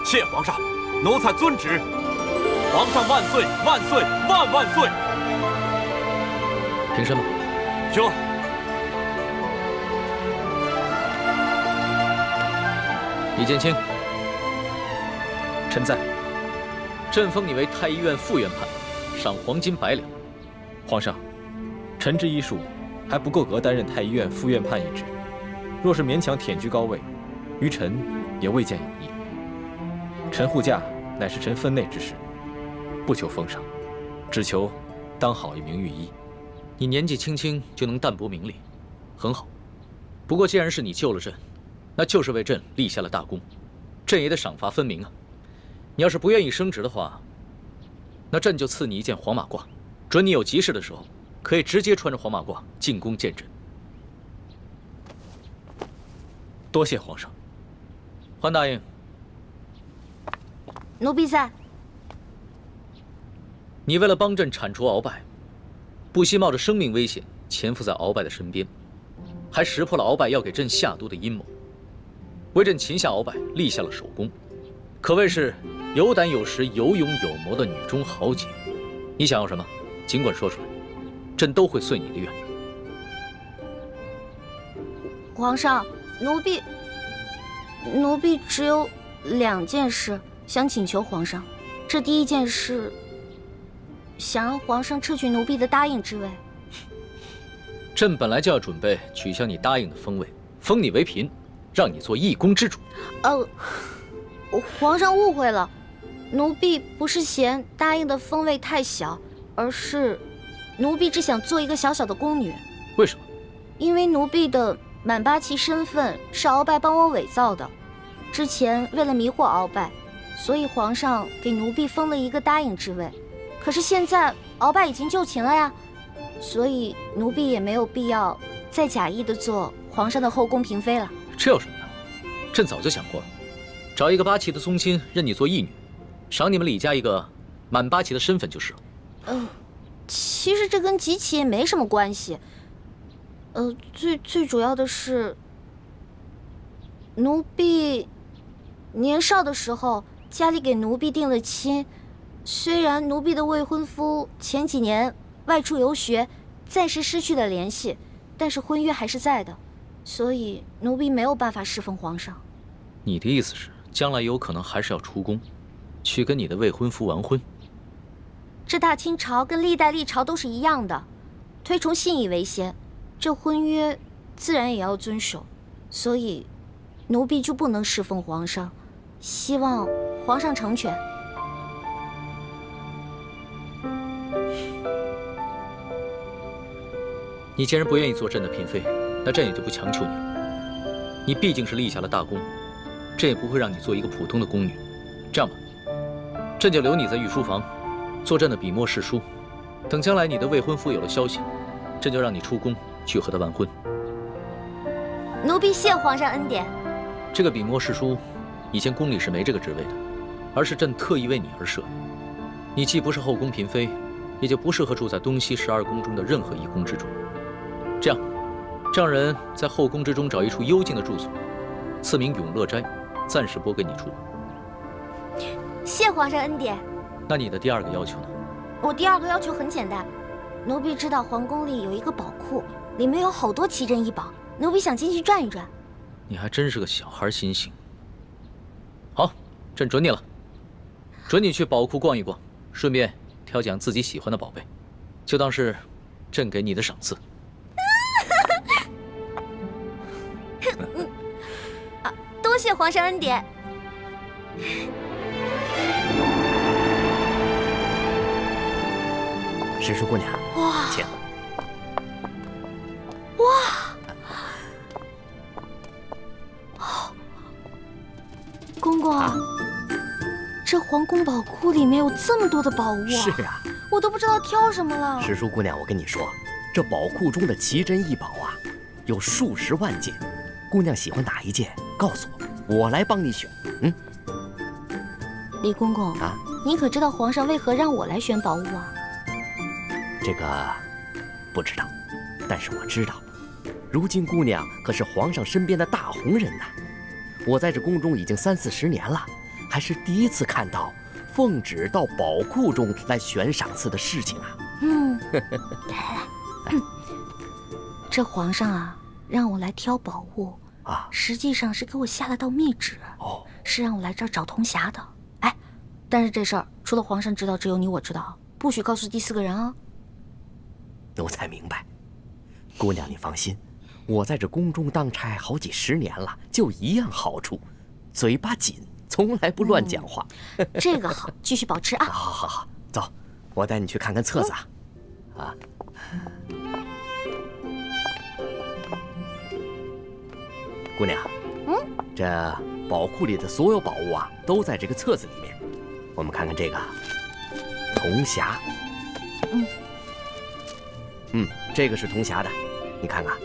谢皇上，奴才遵旨。皇上万岁万岁万万岁！平身吧。这。李建清，臣在。朕封你为太医院副院判，赏黄金100两。皇上，臣之医术还不够格担任太医院副院判一职，若是勉强忝居高位，于臣也未见有益。臣护驾乃是臣分内之事，不求封赏，只求当好一名御医。你年纪轻轻就能淡泊名利，很好。不过既然是你救了朕，那就是为朕立下了大功，朕也得赏罚分明啊。你要是不愿意升职的话，那朕就赐你一件黄马褂，准你有急事的时候，可以直接穿着黄马褂进宫见朕。多谢皇上。桓大爷，奴婢在。你为了帮朕铲除鳌拜，不惜冒着生命危险潜伏在鳌拜的身边，还识破了鳌拜要给朕下毒的阴谋，为朕擒下鳌拜立下了首功，可谓是有胆有识、有勇有谋的女中豪杰。你想要什么，尽管说出来，朕都会遂你的愿。皇上，奴婢只有2件事想请求皇上。这第一件事，想让皇上撤去奴婢的答应之位。朕本来就要准备取消你答应的封位，封你为嫔，让你做一宫之主。皇上误会了，奴婢不是嫌答应的封位太小，而是奴婢只想做一个小小的宫女。为什么？因为奴婢的满八旗身份是鳌拜帮我伪造的，之前为了迷惑鳌拜，所以皇上给奴婢封了一个答应之位。可是现在鳌拜已经就擒了呀，所以奴婢也没有必要再假意的做皇上的后宫嫔妃了。这有什么的？朕早就想过了，找一个八旗的宗亲认你做义女，赏你们李家一个满八旗的身份就是了。其实这跟几起也没什么关系。最主要的是，奴婢年少的时候，家里给奴婢定了亲。虽然奴婢的未婚夫前几年外出游学，暂时失去了联系，但是婚约还是在的，所以奴婢没有办法侍奉皇上。你的意思是，将来有可能还是要出宫，去跟你的未婚夫完婚？这大清朝跟历代历朝都是一样的，推崇信义为先，这婚约自然也要遵守，所以奴婢就不能侍奉皇上，希望皇上成全。你既然不愿意做朕的嫔妃，那朕也就不强求你了。你毕竟是立下了大功，朕也不会让你做一个普通的宫女。这样吧，朕就留你在御书房，做朕的笔墨侍书。等将来你的未婚夫有了消息，朕就让你出宫去和他完婚。奴婢谢皇上恩典。这个笔墨侍书，以前宫里是没这个职位的，而是朕特意为你而设。你既不是后宫嫔妃，也就不适合住在东西12宫中的任何一宫之中。这样，让人在后宫之中找一处幽静的住所，赐名永乐斋，暂时拨给你住。谢皇上恩典。那你的第二个要求呢？我第二个要求很简单，奴婢知道皇宫里有一个宝库，里面有好多奇珍异宝，奴婢想进去转一转。你还真是个小孩心性。好，朕准你了，准你去宝库逛一逛，顺便挑拣自己喜欢的宝贝，就当是朕给你的赏赐。多谢皇上恩典。石叔姑娘，哇，请。公公，这皇宫宝库里面有这么多的宝物啊！是啊，我都不知道挑什么了。石叔姑娘，我跟你说，这宝库中的奇珍异宝啊，有数十万件。姑娘喜欢哪一件，告诉我，我来帮你选。李公公啊，您可知道皇上为何让我来选宝物啊？这个不知道，但是我知道，如今姑娘可是皇上身边的大红人呐。我在这宫中已经30、40年了，还是第一次看到奉旨到宝库中来选赏赐的事情啊。这皇上啊，让我来挑宝物啊，实际上是给我下了道密旨，是让我来这儿找铜匣的。哎，但是这事儿除了皇上知道，只有你我知道，不许告诉第4个人啊。奴才明白，姑娘你放心，我在这宫中当差好几10年了，就一样好处，嘴巴紧，从来不乱讲话。这个好，继续保持啊。好，走，我带你去看看册子啊。姑娘，这宝库里的所有宝物啊，都在这个册子里面。我们看看这个铜匣，这个是铜匣的，你看看，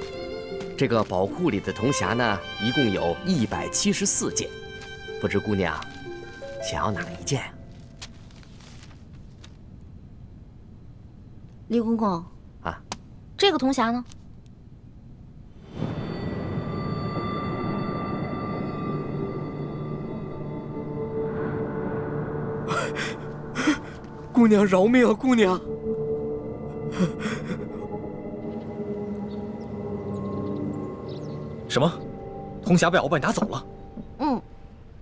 这个宝库里的铜匣呢，一共有174件，不知姑娘想要哪一件啊？李公公啊，这个铜匣呢？姑娘饶命啊，姑娘！什么？铜匣被鳌拜拿走了？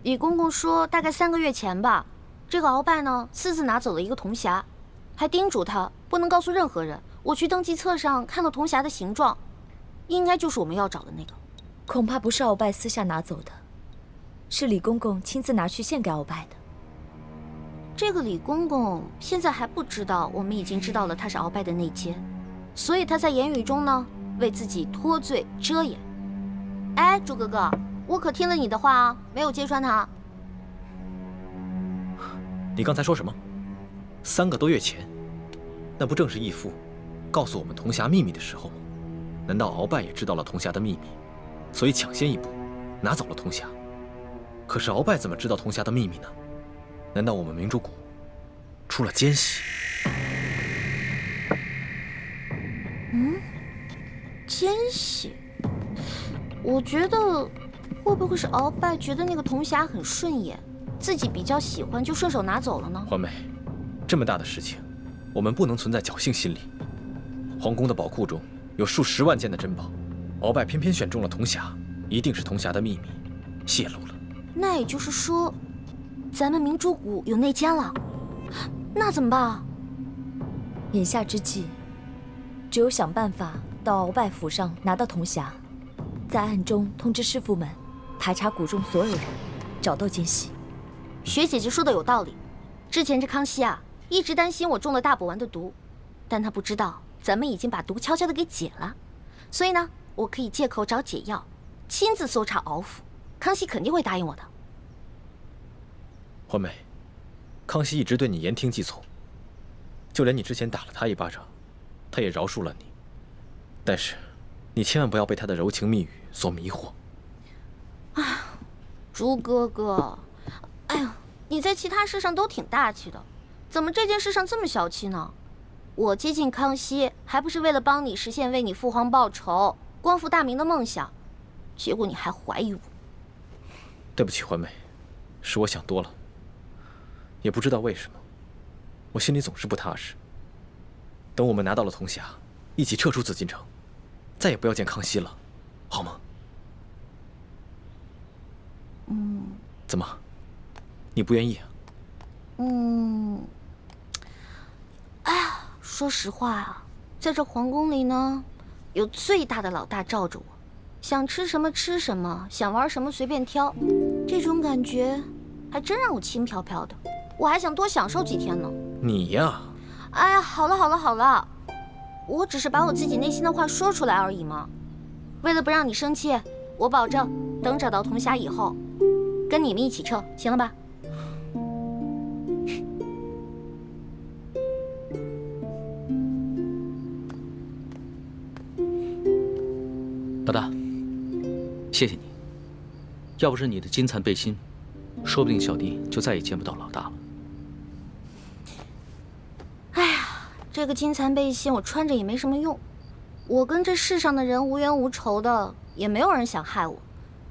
李公公说大概3个月前吧，这个鳌拜呢私自拿走了一个铜匣，还叮嘱他不能告诉任何人。我去登记册上看到铜匣的形状，应该就是我们要找的那个。恐怕不是鳌拜私下拿走的，是李公公亲自拿去献给鳌拜的。这个李公公现在还不知道我们已经知道了他是鳌拜的内奸，所以他在言语中呢为自己脱罪遮掩。哎，朱哥哥，我可听了你的话啊，没有揭穿他。你刚才说什么？3个多月前，那不正是义父告诉我们铜匣秘密的时候吗？难道鳌拜也知道了铜匣的秘密，所以抢先一步拿走了铜匣？可是鳌拜怎么知道铜匣的秘密呢？难道我们明珠谷出了奸细？奸细？我觉得会不会是鳌拜觉得那个铜匣很顺眼，自己比较喜欢，就顺手拿走了呢？环妹，这么大的事情，我们不能存在侥幸心理。皇宫的宝库中有数十万件的珍宝，鳌拜偏偏选中了铜匣，一定是铜匣的秘密泄露了。那也就是说，咱们明珠谷有内奸了，那怎么办啊？眼下之计，只有想办法到鳌拜府上拿到铜匣，在暗中通知师傅们排查谷中所有人，找到奸细。学姐姐说的有道理，之前这康熙啊，一直担心我中了大补丸的毒，但他不知道咱们已经把毒悄悄的给解了，所以呢，我可以借口找解药，亲自搜查鳌府，康熙肯定会答应我的。环妹，康熙一直对你言听计从，就连你之前打了他一巴掌，他也饶恕了你。但是，你千万不要被他的柔情蜜语所迷惑。朱哥哥，哎呀，你在其他事上都挺大气的，怎么这件事上这么小气呢？我接近康熙，还不是为了帮你实现为你父皇报仇、光复大明的梦想，结果你还怀疑我。对不起，环妹，是我想多了。也不知道为什么，我心里总是不踏实。等我们拿到了铜匣，一起撤出紫禁城，再也不要见康熙了，好吗？怎么，你不愿意啊？哎呀，说实话啊，在这皇宫里呢，有最大的老大罩着我，想吃什么吃什么，想玩什么随便挑，这种感觉还真让我轻飘飘的。我还想多享受几天呢。你呀，哎呀，好了好了好了，我只是把我自己内心的话说出来而已嘛。为了不让你生气，我保证等找到铜匣以后，跟你们一起撤，行了吧？老大，谢谢你。要不是你的金蚕背心，说不定小弟就再也见不到老大了。哎呀，这个金蚕背心我穿着也没什么用，我跟这世上的人无冤无仇的，也没有人想害我。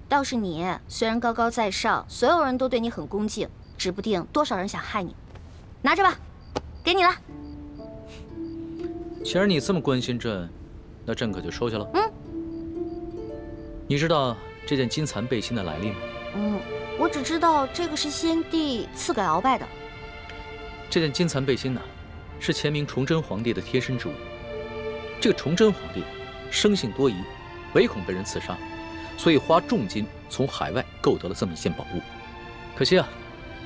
倒是你，虽然高高在上，所有人都对你很恭敬，指不定多少人想害你。拿着吧，给你了。既然你这么关心朕，那朕可就收下了。你知道这件金蚕背心的来历吗？我只知道这个是先帝赐给鳌拜的。这件金蚕背心呢，是前明崇祯皇帝的贴身之物。这个崇祯皇帝生性多疑，唯恐被人刺杀，所以花重金从海外购得了这么一件宝物。可惜啊，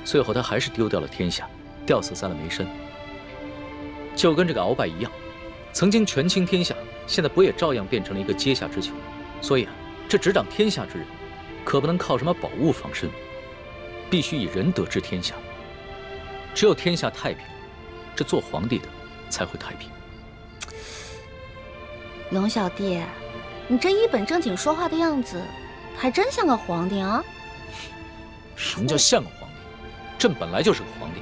最后他还是丢掉了天下，吊死在了梅山。就跟这个鳌拜一样，曾经权倾天下，现在不也照样变成了一个阶下之囚？所以啊，这执掌天下之人，可不能靠什么宝物防身，必须以仁德治天下。只有天下太平，这做皇帝的才会太平。龙小弟，你这一本正经说话的样子，还真像个皇帝啊！什么叫像个皇帝？朕本来就是个皇帝。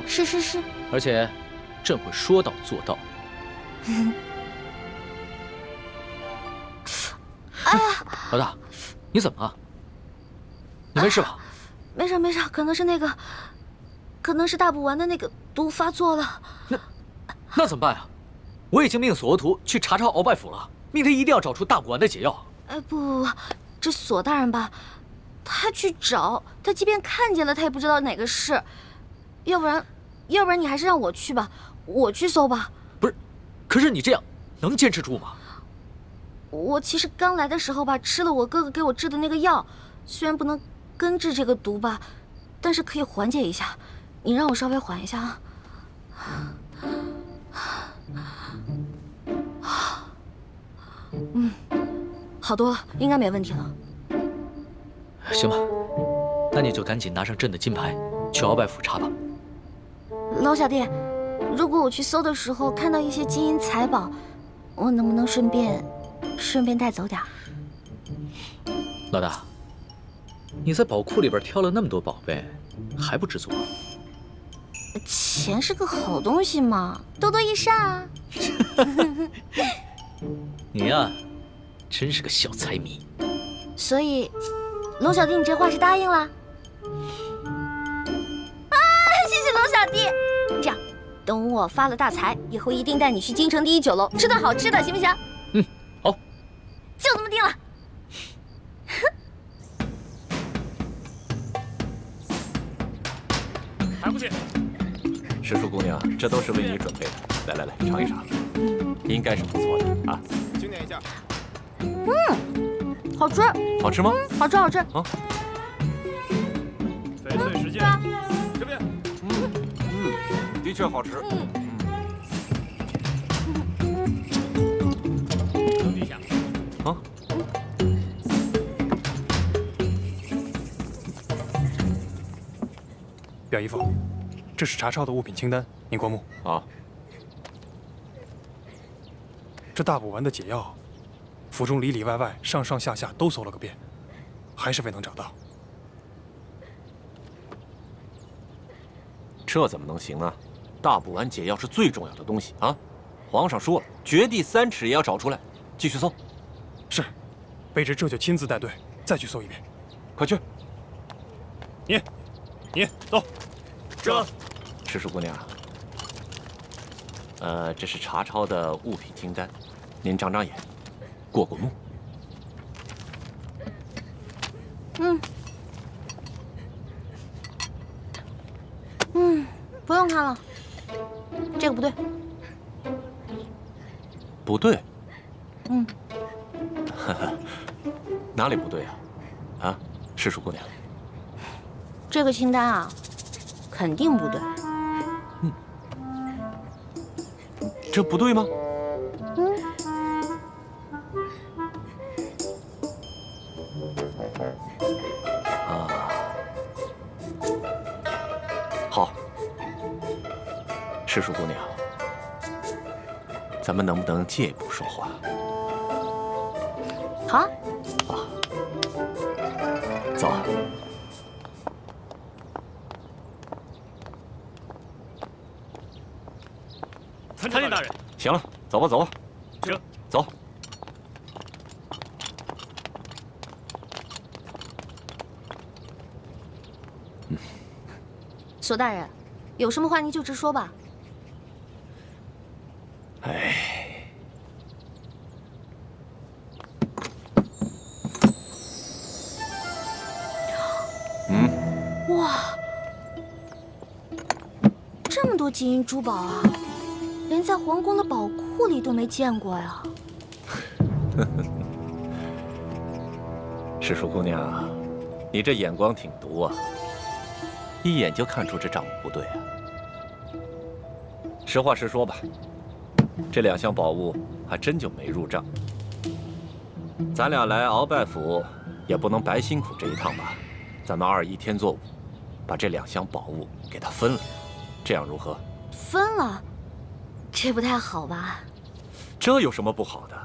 是。而且，朕会说到做到。哎呀，老大，你怎么了？你没事吧？没事，可能是大补丸的那个毒发作了。那怎么办呀？我已经命索额图去查鳌拜府了，命他一定要找出大补丸的解药。不，这索大人吧，他去找，他即便看见了，他也不知道哪个是。要不然你还是让我去吧，我去搜吧。不是，可是你这样能坚持住吗？我其实刚来的时候吧，吃了我哥哥给我制的那个药，虽然不能根治这个毒吧，但是可以缓解一下。你让我稍微缓一下啊。好多了，应该没问题了。行吧，那你就赶紧拿上朕的金牌，去鳌拜府查吧。老小弟，如果我去搜的时候看到一些金银财宝，我能不能顺便顺便带走点儿。老大，你在宝库里边挑了那么多宝贝，还不知足？钱是个好东西嘛，多多益善啊。你呀，真是个小财迷。所以，龙小弟，你这话是答应了？啊，谢谢龙小弟。这样，等我发了大财以后，一定带你去京城第一酒楼吃顿好吃的，行不行？嗯，好，就这么定了。还不去？石树姑娘，这都是为你准备的。来来来，尝一尝，应该是不错的啊。清点一下。好吃。好吃吗？好吃好吃。啊。翡翠时间，这边。的确好吃。等一下。啊。表姨夫，这是查抄的物品清单，您过目。啊。这大补丸的解药，府中里里外外、上上下下都搜了个遍，还是未能找到。这怎么能行呢？大补丸解药是最重要的东西啊！皇上说了，掘地3尺也要找出来。继续搜。是，卑职这就亲自带队再去搜一遍。快去。你走。这，石树姑娘，这是查抄的物品清单，您长长眼，过过目。不用看了，这个不对。不对。嗯。哪里不对啊？啊，石树姑娘。这个清单啊，肯定不对。这不对吗？好，石树姑娘，咱们能不能借一步说话？好啊。走。参见大人。行了，走吧，走吧。这，走。索大人，有什么话您就直说吧。哎，哇，这么多金银珠宝啊，连在皇宫的宝库里都没见过呀。石树姑娘，你这眼光挺毒啊，一眼就看出这账目不对啊。实话实说吧，这2箱宝物还真就没入账。咱俩来鳌拜府，也不能白辛苦这一趟吧？咱们2:1天作5，把这2箱宝物给他分了，这样如何？分了，这不太好吧？这有什么不好的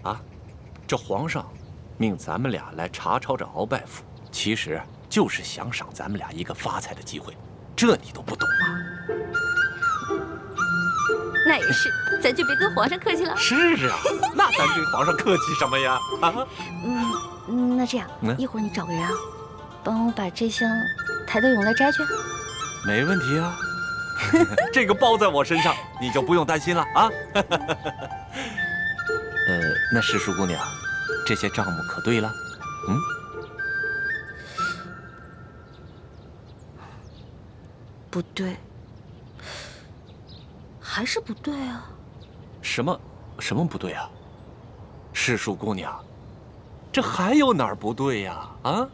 啊？这皇上命咱们俩来查抄这鳌拜府，其实就是想赏咱们俩一个发财的机会，这你都不懂吗？那也是，咱就别跟皇上客气了。是啊，那咱跟皇上客气什么呀？啊？那这样，一会儿你找个人啊，帮我把这箱抬到永乐斋去。没问题啊，这个包在我身上，你就不用担心了啊。那石树姑娘，这些账目可对了？不对，还是不对啊。什么不对啊？石树姑娘，这还有哪儿不对呀？啊？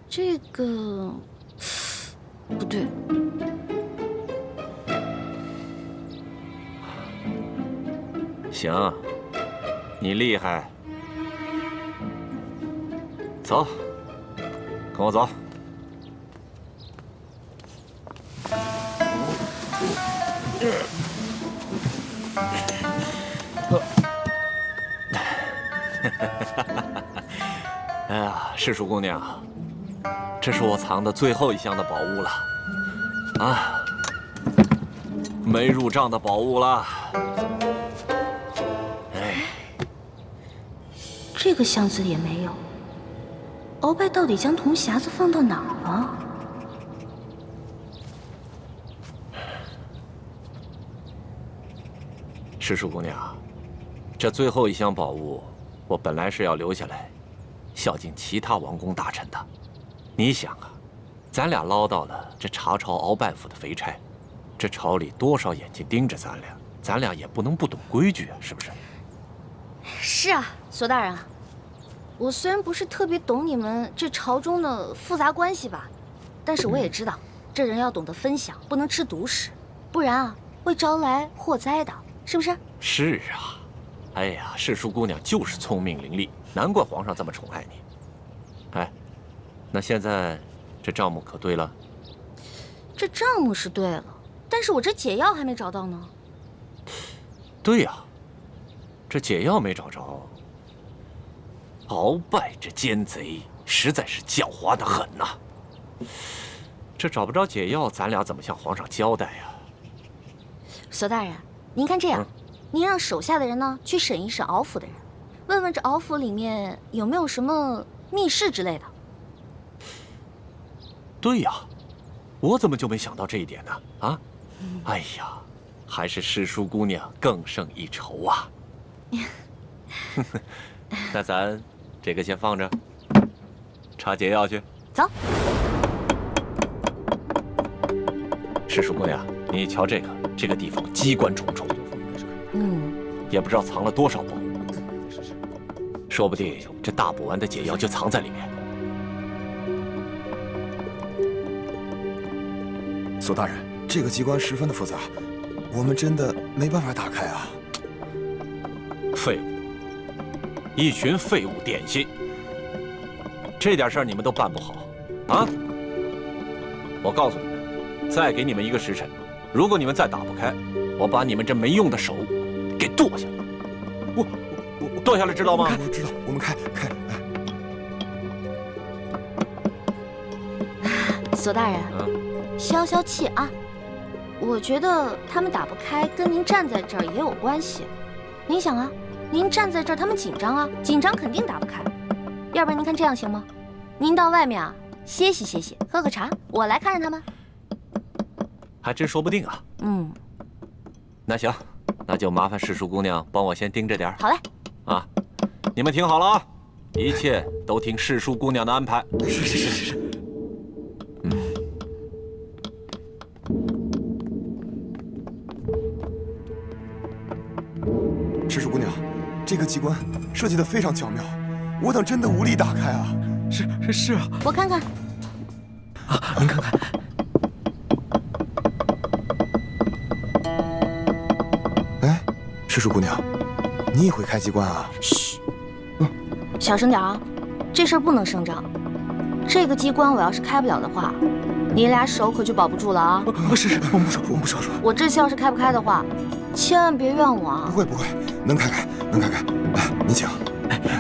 这个不对。行，你厉害。走，跟我走。哎呀，世淑姑娘，这是我藏的最后一箱的宝物了，啊，没入账的宝物了。哎，这个箱子也没有。鳌拜到底将铜匣子放到哪儿了？世淑姑娘，这最后一箱宝物，我本来是要留下来，孝敬其他王公大臣的。你想啊，咱俩捞到了这查朝鳌拜府的肥差，这朝里多少眼睛盯着咱俩也不能不懂规矩啊，是不是？是啊，索大人啊，我虽然不是特别懂你们这朝中的复杂关系吧，但是我也知道，这人要懂得分享，不能吃独食，不然啊会招来祸灾的，是不是？是啊，哎呀，世淑姑娘就是聪明伶俐，难怪皇上这么宠爱你。哎，那现在这账目可对了？这账目是对了，但是我这解药还没找到呢。对呀，这解药没找着。鳌拜这奸贼实在是狡猾得很呐！这找不着解药，咱俩怎么向皇上交代呀？索大人，您看这样，您让手下的人呢去审一审鳌府的人，问问这鳌府里面有没有什么密室之类的。对呀，我怎么就没想到这一点呢？啊，哎呀，还是世淑姑娘更胜一筹啊！那咱这个先放着，查解药去。走。世淑姑娘，你瞧这个地方机关重重，也不知道藏了多少宝物，说不定这大补丸的解药就藏在里面。索大人，这个机关十分的复杂，我们真的没办法打开啊！废物，一群废物点心，这点事儿你们都办不好啊！我告诉你们，再给你们一个时辰，如果你们再打不开，我把你们这没用的手给剁下来。我剁下来，知道吗？我知道，我们开。索大人，消消气啊！我觉得他们打不开，跟您站在这儿也有关系。您想啊，您站在这儿，他们紧张啊，紧张肯定打不开。要不然您看这样行吗？您到外面啊歇息歇息，喝个茶，我来看着他们。还真说不定啊。那行，那就麻烦世淑姑娘帮我先盯着点儿。好嘞。啊，你们听好了啊，一切都听世淑姑娘的安排。是。世淑姑娘，这个机关设计得非常巧妙，我等真的无力打开啊！是啊，我看看。啊，您看看。哎，世淑姑娘，你也会开机关啊？嘘，小声点啊，这事儿不能声张。这个机关我要是开不了的话，你俩手可就保不住了啊！是，我们不说。我这次要是开不开的话，千万别怨我啊！不会，能开。来，您请。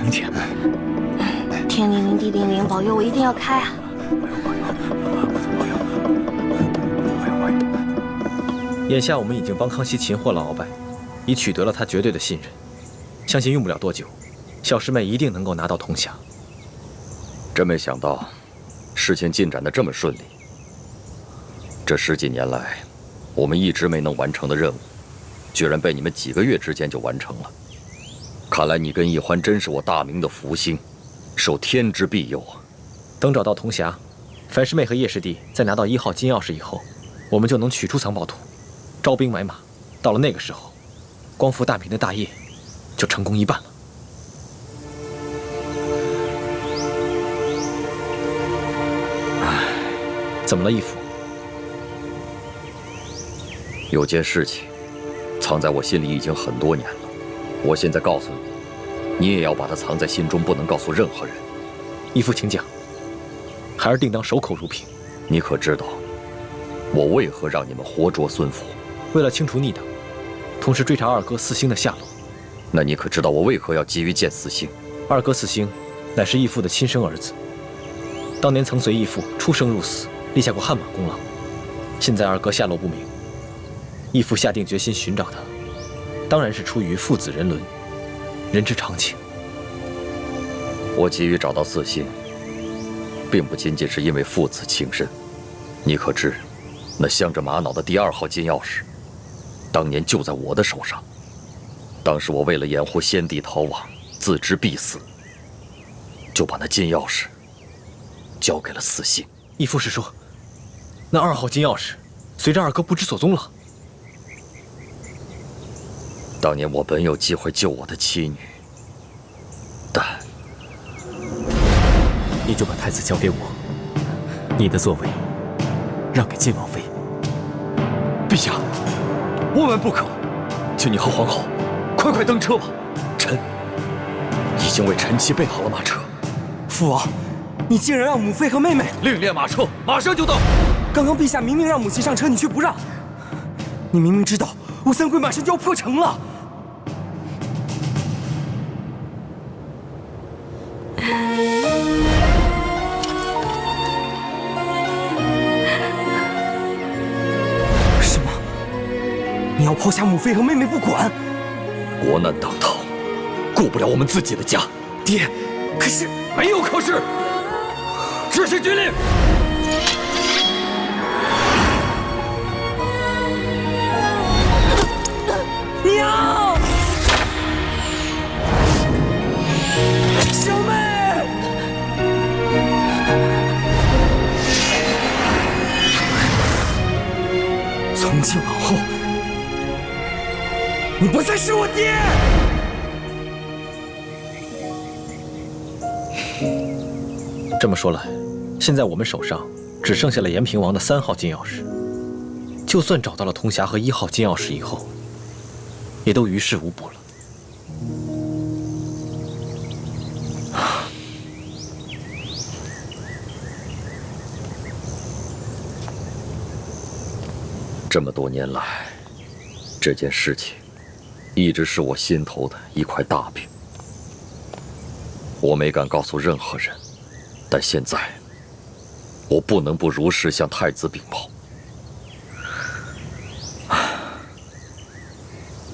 您请。天灵灵，地灵灵，保佑我一定要开啊！眼下我们已经帮康熙擒获了鳌拜，已取得了他绝对的信任，相信用不了多久，小师妹一定能够拿到铜匣。真没想到，事情进展得这么顺利。这10几年来，我们一直没能完成的任务，居然被你们几个月之间就完成了。看来你跟奕欢真是我大明的福星，受天之庇佑啊！等找到铜匣，樊师妹和叶师弟再拿到1号金钥匙以后，我们就能取出藏宝图，招兵买马。到了那个时候，光复大明的大业就成功一半了。怎么了，义父？有件事情藏在我心里已经很多年了，我现在告诉你，你也要把它藏在心中，不能告诉任何人。义父，请讲。孩儿定当守口如瓶。你可知道，我为何让你们活捉孙府？为了清除逆党，同时追查二哥4星的下落。那你可知道我为何要急于见四星？二哥四星，乃是义父的亲生儿子，当年曾随义父出生入死，立下过汗马功劳。现在二哥下落不明，义父下定决心寻找他，当然是出于父子人伦，人之常情。我急于找到四星，并不仅仅是因为父子情深。你可知，那镶着玛瑙的第2号金钥匙，当年就在我的手上。当时我为了掩护先帝逃亡，自知必死，就把那金钥匙交给了四星。义父是说，那2号金钥匙随着二哥不知所踪了。当年我本有机会救我的妻女，但你就把太子交给我，你的座位让给晋王妃。陛下，万万不可！求你和皇后快登车吧。臣已经为臣妻备好了马车。父王，你竟然让母妃和妹妹另列马车，马上就到。刚刚陛下明明让母亲上车，你却不让。你明明知道吴三桂马上就要破城了。什么？你要抛下母妃和妹妹不管？国难当头，顾不了我们自己的家。爹，可是没有可是，执行军令。娘，小妹，从今往后，你不再是我爹。这么说来，现在我们手上只剩下了延平王的3号金钥匙。就算找到了铜匣和1号金钥匙以后，也都于事无补了。这么多年来，这件事情一直是我心头的一块大饼。我没敢告诉任何人，但现在我不能不如实向太子禀报。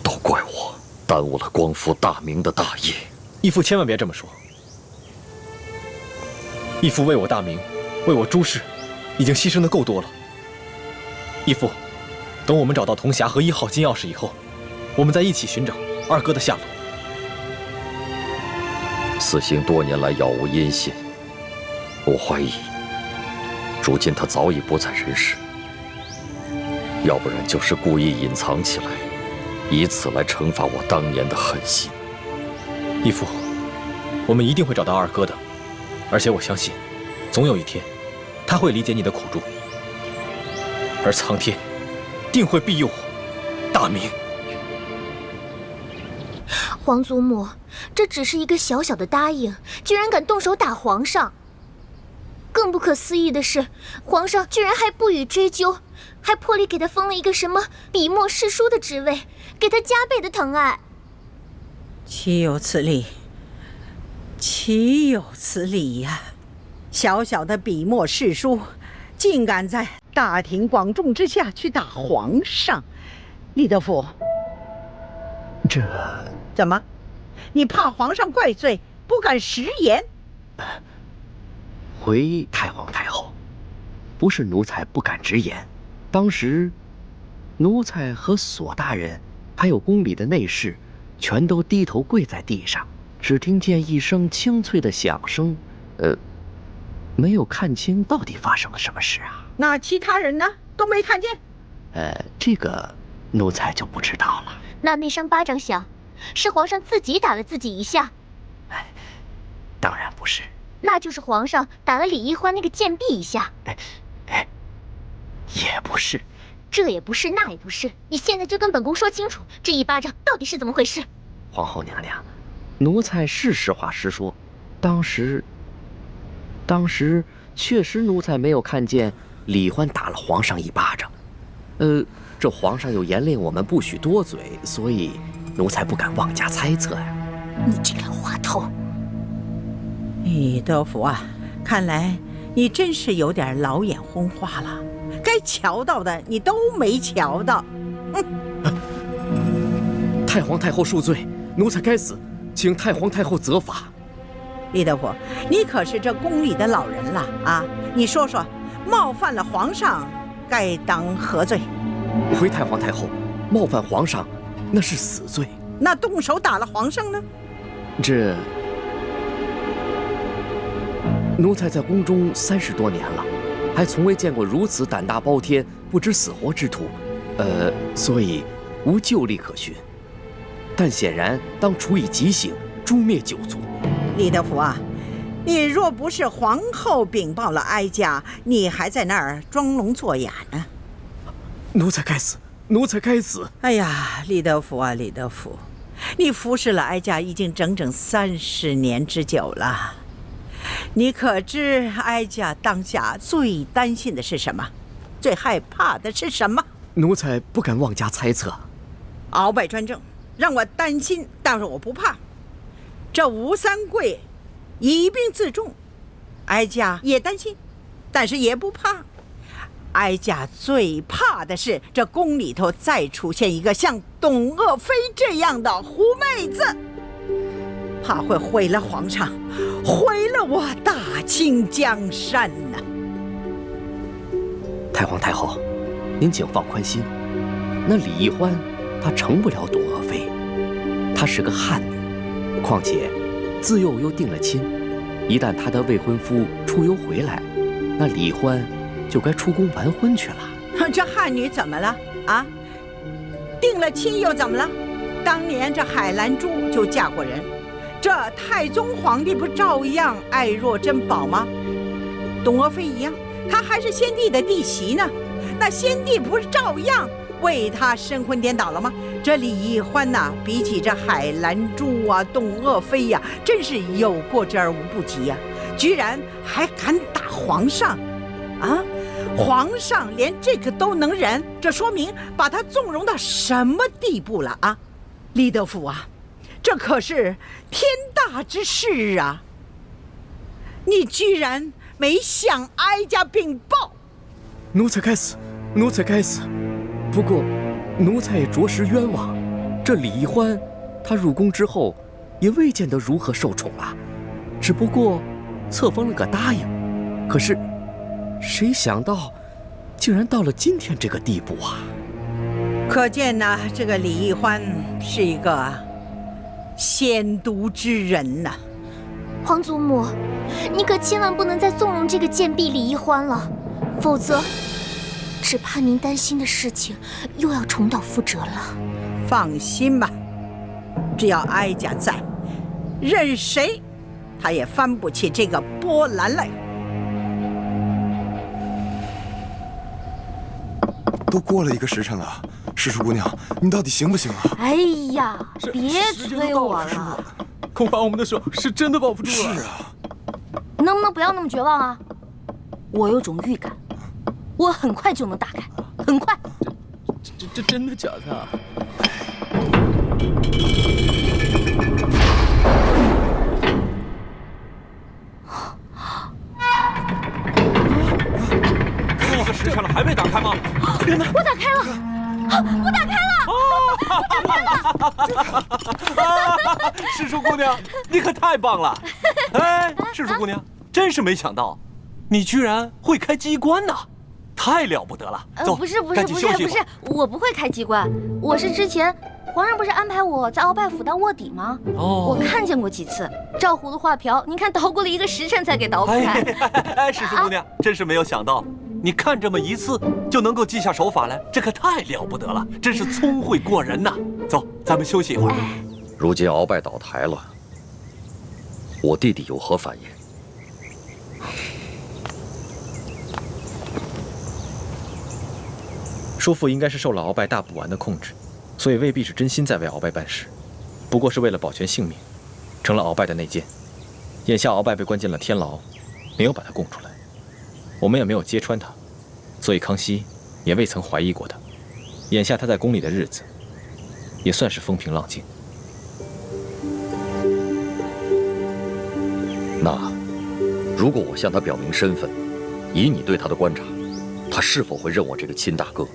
都怪我耽误了光复大明的大业。义父千万别这么说。义父为我大明，为我诸氏，已经牺牲的够多了。义父，等我们找到铜匣和1号金钥匙以后，我们再一起寻找二哥的下落。四星多年来杳无音信，我怀疑，如今他早已不在人世，要不然就是故意隐藏起来，以此来惩罚我当年的狠心。义父，我们一定会找到二哥的，而且我相信，总有一天，他会理解你的苦衷，而苍天定会庇佑我大明。皇祖母，这只是一个小小的答应，居然敢动手打皇上。更不可思议的是，皇上居然还不予追究，还破例给他封了一个什么笔墨侍书的职位，给他加倍的疼爱。岂有此理！岂有此理呀！小小的笔墨侍书，竟敢在大庭广众之下去打皇上！李德福，这怎么？你怕皇上怪罪，不敢食言？回太皇太后，不是奴才不敢直言，当时奴才和索大人还有宫里的内侍，全都低头跪在地上，只听见一声清脆的响声，没有看清到底发生了什么事啊。那其他人呢？都没看见？这个奴才就不知道了。那声巴掌响，是皇上自己打了自己一下？当然不是。那就是皇上打了李一欢那个贱婢一下。也不是。这也不是，那也不是。你现在就跟本宫说清楚，这一巴掌到底是怎么回事？皇后娘娘，奴才是实话实说，当时确实奴才没有看见李欢打了皇上一巴掌。这皇上有严令我们不许多嘴，所以奴才不敢妄加猜测呀。你这老滑头！李德福啊，看来你真是有点老眼昏花了，该瞧到的你都没瞧到。太皇太后恕罪，奴才该死，请太皇太后责罚。李德福，你可是这宫里的老人了啊！你说说，冒犯了皇上，该当何罪？回太皇太后，冒犯皇上，那是死罪。那动手打了皇上呢？这奴才在宫中30多年了，还从未见过如此胆大包天、不知死活之徒，所以无旧例可循。但显然当处以极刑，诛灭九族。李德福啊，你若不是皇后禀报了哀家，你还在那儿装聋作哑呢。奴才该死，奴才该死！哎呀，李德福啊，李德福，你服侍了哀家已经整整30年之久了。你可知哀家当下最担心的是什么？最害怕的是什么？奴才不敢妄加猜测。鳌拜专政，让我担心，但是我不怕。这吴三桂以兵自重，哀家也担心，但是也不怕。哀家最怕的是这宫里头再出现一个像董鄂妃这样的狐妹子，怕会毁了皇上，毁了我大清江山呐！太皇太后，您请放宽心，那李易欢她成不了董鄂妃，她是个汉女，况且自幼又定了亲，一旦她的未婚夫出游回来，那李易欢就该出宫完婚去了。这汉女怎么了啊？定了亲又怎么了？当年这海兰珠就嫁过人，这太宗皇帝不照样爱若珍宝吗？董鄂妃一样，她还是先帝的弟媳呢，那先帝不是照样为她神魂颠倒了吗？这李易欢呐，比起这海兰珠啊、董鄂妃呀，真是有过之而无不及呀！居然还敢打皇上啊！皇上连这个都能忍，这说明把他纵容到什么地步了啊！李德福啊，这可是天大之事啊！你居然没向哀家禀报！奴才该死，奴才该死。不过，奴才也着实冤枉。这李易欢，她入宫之后，也未见得如何受宠啊，只不过册封了个答应。可是，谁想到，竟然到了今天这个地步啊！可见呢，这个李易欢是一个鲜毒之人呐。皇祖母，你可千万不能再纵容这个贱婢李易欢了，否则，只怕您担心的事情又要重蹈覆辙了。放心吧，只要哀家在，任谁，他也翻不起这个波澜来。都过了1个时辰了，世叔姑娘，你到底行不行啊？哎呀，别催我了，恐怕我们的手是真的保不住了。是啊，能不能不要那么绝望啊？我有种预感，我很快就能打开，很快。这真的假的啊？这个时辰了还没打开吗？我打开了，我打开了！世叔姑娘，你可太棒了！哎，世叔姑娘，真是没想到，你居然会开机关呢，太了不得了！走，不是，我不会开机关，我是之前皇上不是安排我在鳌拜府当卧底吗？我看见过几次，照葫芦画瓢，您看捣鼓了1个时辰才给捣鼓开。哎，世叔姑娘，真是没有想到。你看这么一次就能够记下手法来，这可太了不得了，真是聪慧过人呐！走，咱们休息一会儿。如今鳌拜倒台了，我弟弟有何反应？叔父应该是受了鳌拜大补丸的控制，所以未必是真心在为鳌拜办事，不过是为了保全性命，成了鳌拜的内奸。眼下鳌拜被关进了天牢，没有把他供出来。我们也没有揭穿他，所以康熙也未曾怀疑过他。眼下他在宫里的日子，也算是风平浪静。那，如果我向他表明身份，以你对他的观察，他是否会认我这个亲大哥？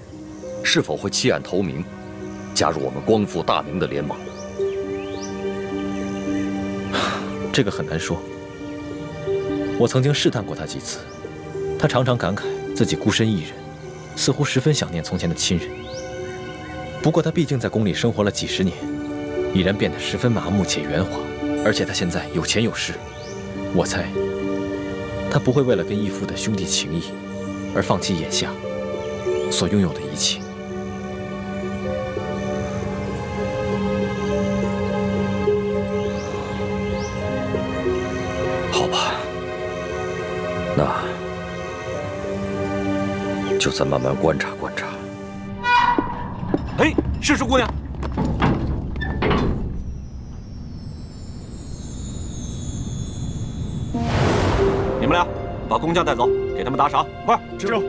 是否会弃暗投明，加入我们光复大明的联盟？这个很难说。我曾经试探过他几次，他常常感慨自己孤身一人，似乎十分想念从前的亲人。不过他毕竟在宫里生活了几十年，已然变得十分麻木且圆滑，而且他现在有钱有势，我猜他不会为了跟义父的兄弟情谊而放弃眼下所拥有的一切。好吧，那就再慢慢观察观察。哎，世叔姑娘，你们俩把工匠带走，给他们打赏，快！知道。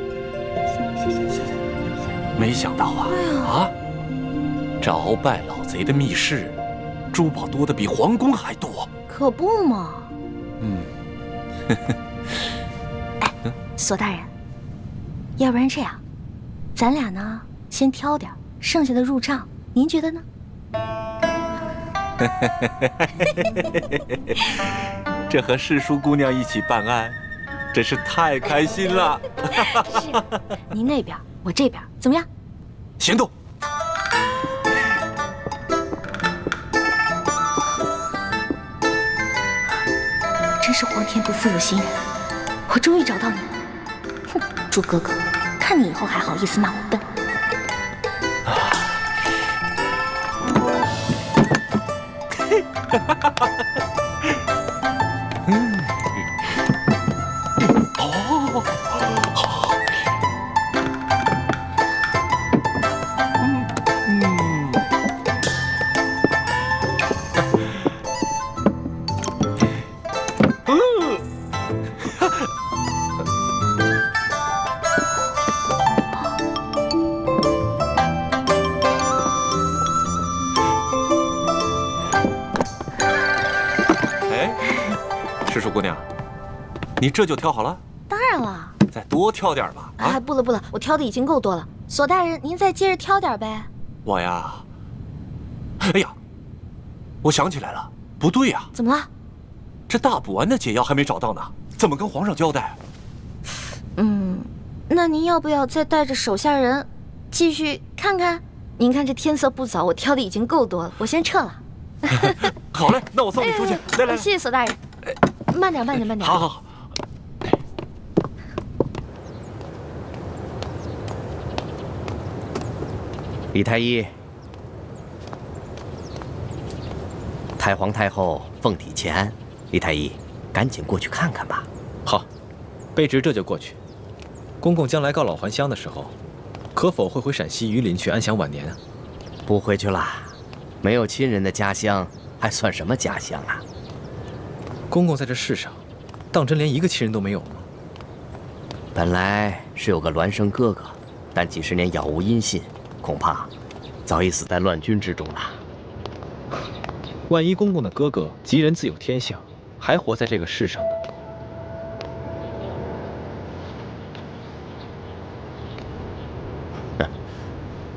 没想到啊，这鳌拜老贼的密室，珠宝多的比皇宫还多。可不嘛。哎，索大人，要不然这样，咱俩呢先挑点，剩下的入账，您觉得呢？这和世叔姑娘一起办案，真是太开心了。是，您那边，我这边，怎么样？行动！真是皇天不负有心人，我终于找到你了。哼，猪哥哥，看你以后还好意思骂我笨。世叔姑娘，你这就挑好了？当然了，再多挑点吧。哎，不了不了，我挑的已经够多了。索大人，您再接着挑点呗。我呀，哎呀，我想起来了，不对呀。怎么了？这大补丸的解药还没找到呢，怎么跟皇上交代？那您要不要再带着手下人继续看看？您看这天色不早，我挑的已经够多了，我先撤了。好嘞，那我送你出去。来，谢谢索大人。慢点，慢点，慢点。好。李太医，太皇太后凤体前安，李太医，赶紧过去看看吧。好，卑职这就过去。公公将来告老还乡的时候，可否会回陕西榆林去安享晚年啊？不回去了，没有亲人的家乡还算什么家乡啊？公公在这世上，当真连一个亲人都没有吗？本来是有个孪生哥哥，但几十年杳无音信，恐怕早已死在乱军之中了。万一公公的哥哥吉人自有天相，还活在这个世上呢？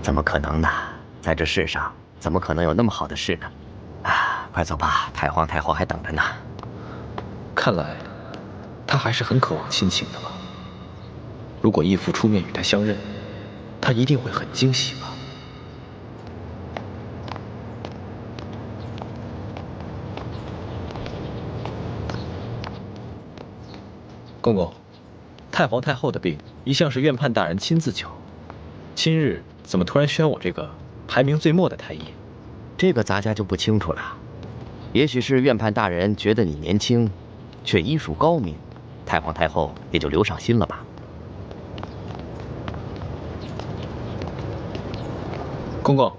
怎么可能呢？在这世上，怎么可能有那么好的事呢？啊，快走吧，太皇太后还等着呢。看来，他还是很渴望亲情的吧？如果义父出面与他相认，他一定会很惊喜吧？公公，太皇太后的病一向是院判大人亲自救，今日怎么突然选我这个排名最末的太医？这个咱家就不清楚了。也许是院判大人觉得你年轻，却医术高明，太皇太后也就留上心了吧。公公，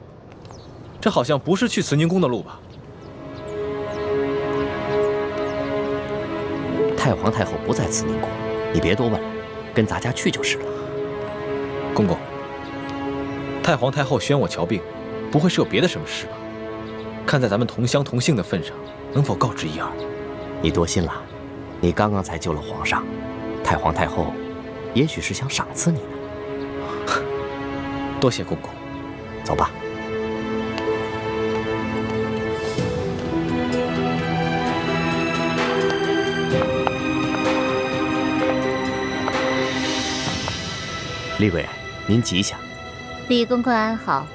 这好像不是去慈宁宫的路吧？太皇太后不在慈宁宫，你别多问了，跟咱家去就是了。公公，太皇太后宣我瞧病，不会是有别的什么事吧？看在咱们同乡同姓的份上，能否告知一二？你多心了，你刚刚才救了皇上，太皇太后也许是想赏赐你呢。多谢公公。走吧。厉贵人，您吉祥。李公公安好。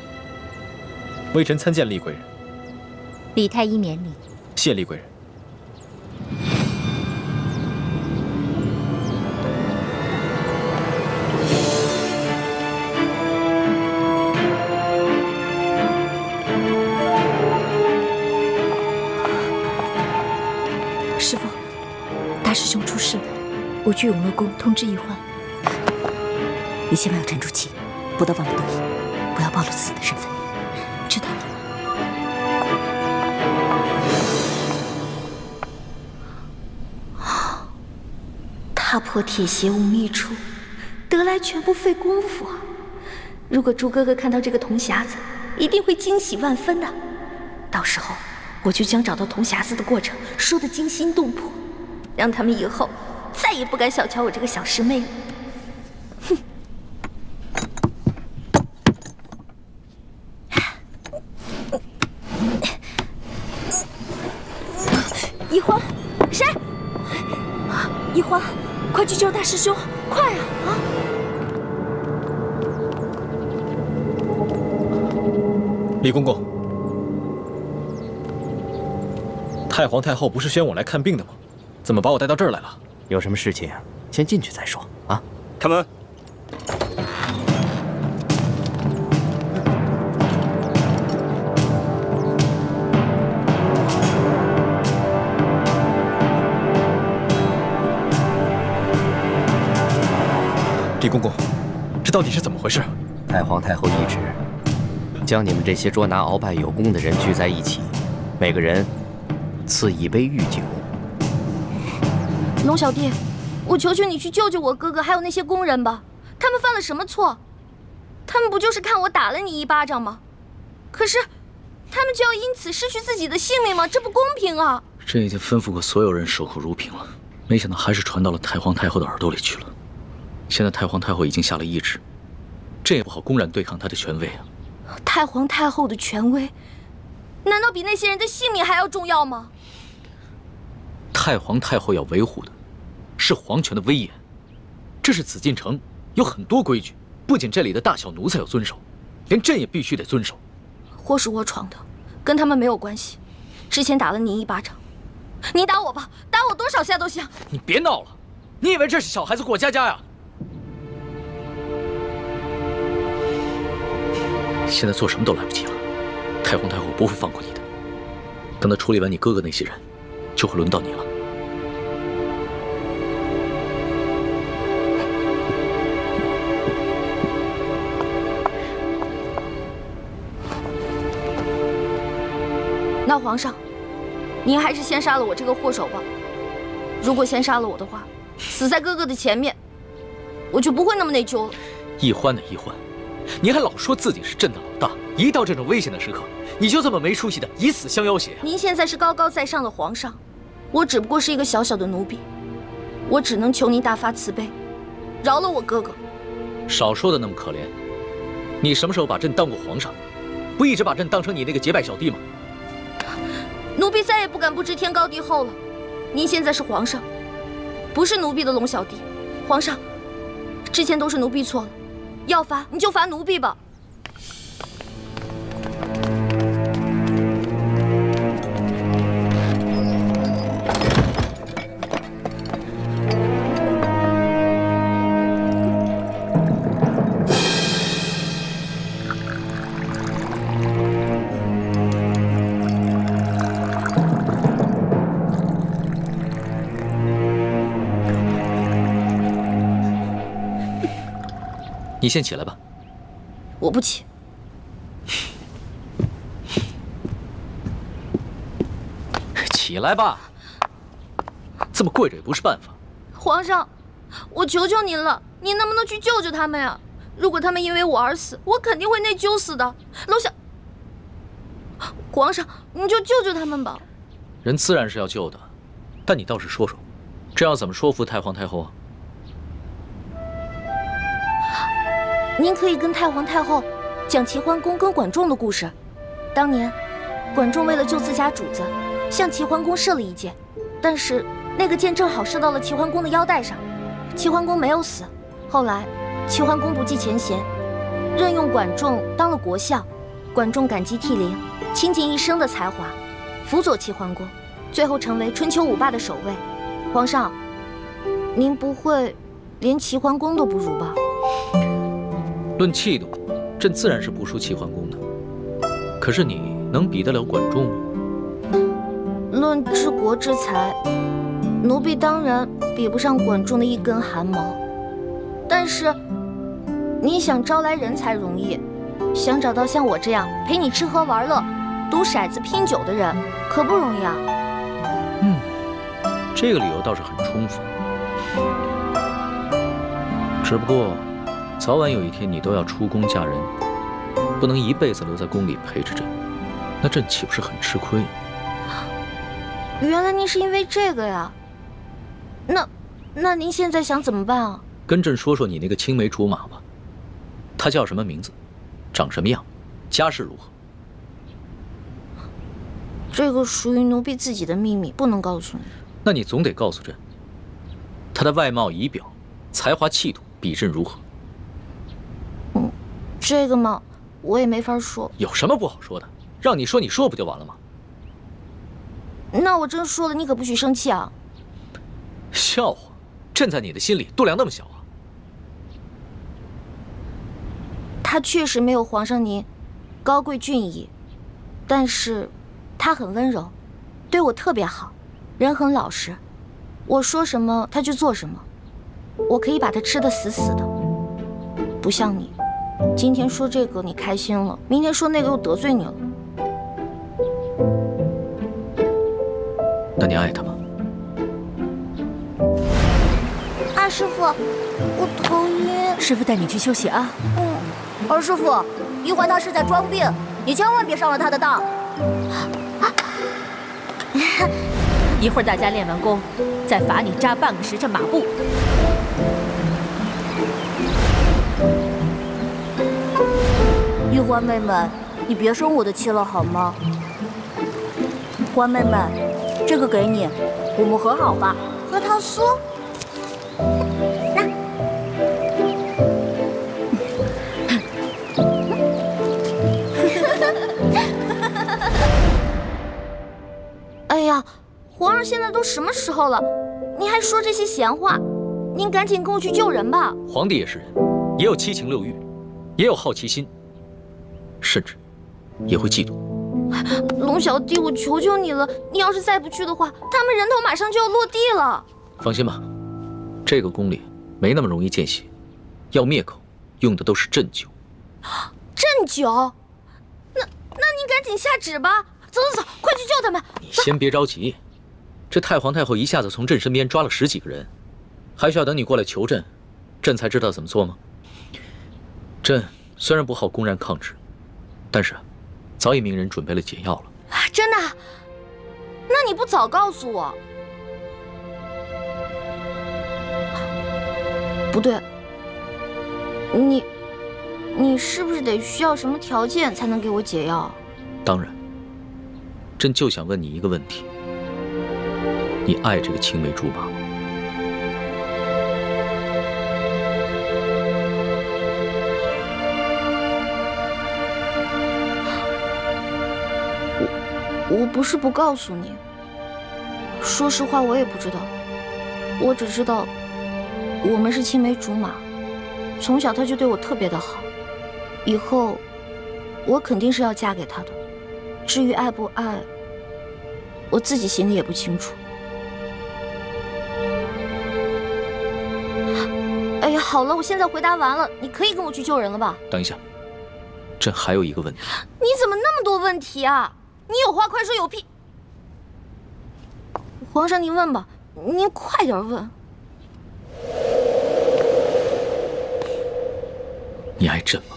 微臣参见厉贵人。李太医免礼。谢厉贵人。师父，大师兄出事了，我去永乐宫通知医患。你千万要沉住气，不得忘了得意，不要暴露自己的身份。知道了。踏破铁鞋无觅处，得来全不费工夫啊！如果朱哥哥看到这个铜匣子，一定会惊喜万分的。到时候我就将找到铜匣子的过程说得惊心动魄，让他们以后再也不敢小瞧我这个小师妹了。哼！一欢，谁？一欢，快去救大师兄，快啊！啊！李公公，太皇太后不是宣我来看病的吗？怎么把我带到这儿来了？有什么事情先进去再说啊！开门。李公公，这到底是怎么回事？太皇太后懿旨，将你们这些捉拿鳌拜有功的人聚在一起，每个人赐一杯御酒。龙小弟，我求求你去救救我哥哥，还有那些工人吧。他们犯了什么错？他们不就是看我打了你一巴掌吗？可是，他们就要因此失去自己的性命吗？这不公平啊！朕已经吩咐过所有人守口如瓶了，没想到还是传到了太皇太后的耳朵里去了。现在太皇太后已经下了懿旨，朕也不好公然对抗她的权威啊。太皇太后的权威，难道比那些人的性命还要重要吗？太皇太后要维护的是皇权的威严，这是紫禁城有很多规矩，不仅这里的大小奴才要遵守，连朕也必须得遵守。祸是我闯的，跟他们没有关系。之前打了你一巴掌，你打我吧，打我多少下都行。你别闹了，你以为这是小孩子过家家呀？现在做什么都来不及了，太皇太后不会放过你的。等她处理完你哥哥那些人，就会轮到你了。那皇上，您还是先杀了我这个祸首吧。如果先杀了我的话，死在哥哥的前面，我就不会那么内疚了。懿欢的懿欢，你还老说自己是朕的老大，一到这种危险的时刻，你就这么没出息的以死相要挟啊！您现在是高高在上的皇上，我只不过是一个小小的奴婢，我只能求您大发慈悲，饶了我哥哥。少说的那么可怜，你什么时候把朕当过皇上？不一直把朕当成你那个结拜小弟吗？奴婢再也不敢不知天高地厚了。您现在是皇上，不是奴婢的龙小弟。皇上，之前都是奴婢错了，要罚你就罚奴婢吧。你先起来吧。我不起。起来吧，这么跪着也不是办法。皇上，我求求您了，您能不能去救救他们呀？如果他们因为我而死，我肯定会内疚死的。皇上，你就救救他们吧。人自然是要救的，但你倒是说说，这要怎么说服太皇太后啊？您可以跟太皇太后讲齐桓公跟管仲的故事。当年，管仲为了救自家主子，向齐桓公射了一箭，但是那个箭正好射到了齐桓公的腰带上，齐桓公没有死。后来，齐桓公不计前嫌，任用管仲当了国相。管仲感激涕零，倾尽一生的才华，辅佐齐桓公，最后成为春秋五霸的首位。皇上，您不会连齐桓公都不如吧？论气度，朕自然是不输齐桓公的。可是你能比得了管仲吗？论治国之才，奴婢当然比不上管仲的一根汗毛。但是，你想招来人才容易，想找到像我这样陪你吃喝玩乐、赌骰子拼酒的人，可不容易啊。这个理由倒是很充分。只不过，早晚有一天你都要出宫嫁人，不能一辈子留在宫里陪着朕，那朕岂不是很吃亏？原来您是因为这个呀？那您现在想怎么办啊？跟朕说说你那个青梅竹马吧，他叫什么名字，长什么样，家世如何？这个属于奴婢自己的秘密，不能告诉你。那你总得告诉朕，他的外貌仪表、才华气度比朕如何？这个嘛，我也没法说。有什么不好说的？让你说，你说不就完了吗？那我真说了，你可不许生气啊！笑话，朕在你的心里度量那么小啊？他确实没有皇上您高贵俊逸，但是他很温柔，对我特别好，人很老实，我说什么他就做什么，我可以把他吃得死死的。不像你，今天说这个你开心了，明天说那个又得罪你了。那你爱他吗？二师傅，我头晕。师傅带你去休息啊。二师傅，玉环他是在装病，你千万别上了他的当。一会儿大家练完功，再罚你扎半个时辰马步。玉环妹妹，你别生我的气了好吗？环妹妹，这个给你，我们和好吧？核桃酥。哎呀，皇上现在都什么时候了，您还说这些闲话？您赶紧跟我去救人吧。皇帝也是人，也有七情六欲，也有好奇心，甚至也会嫉妒。龙小弟，我求求你了，你要是再不去的话，他们人头马上就要落地了。放心吧，这个宫里没那么容易见血，要灭口用的都是鸩酒。鸩酒？那您赶紧下旨吧。走，快去救他们！你先别着急，这太皇太后一下子从朕身边抓了10几个人，还需要等你过来求朕，朕才知道怎么做吗？朕虽然不好公然抗旨，但是早已命人准备了解药了。真的？那你不早告诉我？不对，你是不是得需要什么条件才能给我解药？当然。朕就想问你一个问题：你爱这个青梅竹马吗？我不是不告诉你，说实话我也不知道，我只知道我们是青梅竹马，从小他就对我特别的好，以后我肯定是要嫁给他的。至于爱不爱，我自己心里也不清楚。哎呀，好了，我现在回答完了，你可以跟我去救人了吧？等一下，朕还有一个问题。你怎么那么多问题啊？你有话快说，有屁！皇上您问吧，您快点问。你爱朕吗？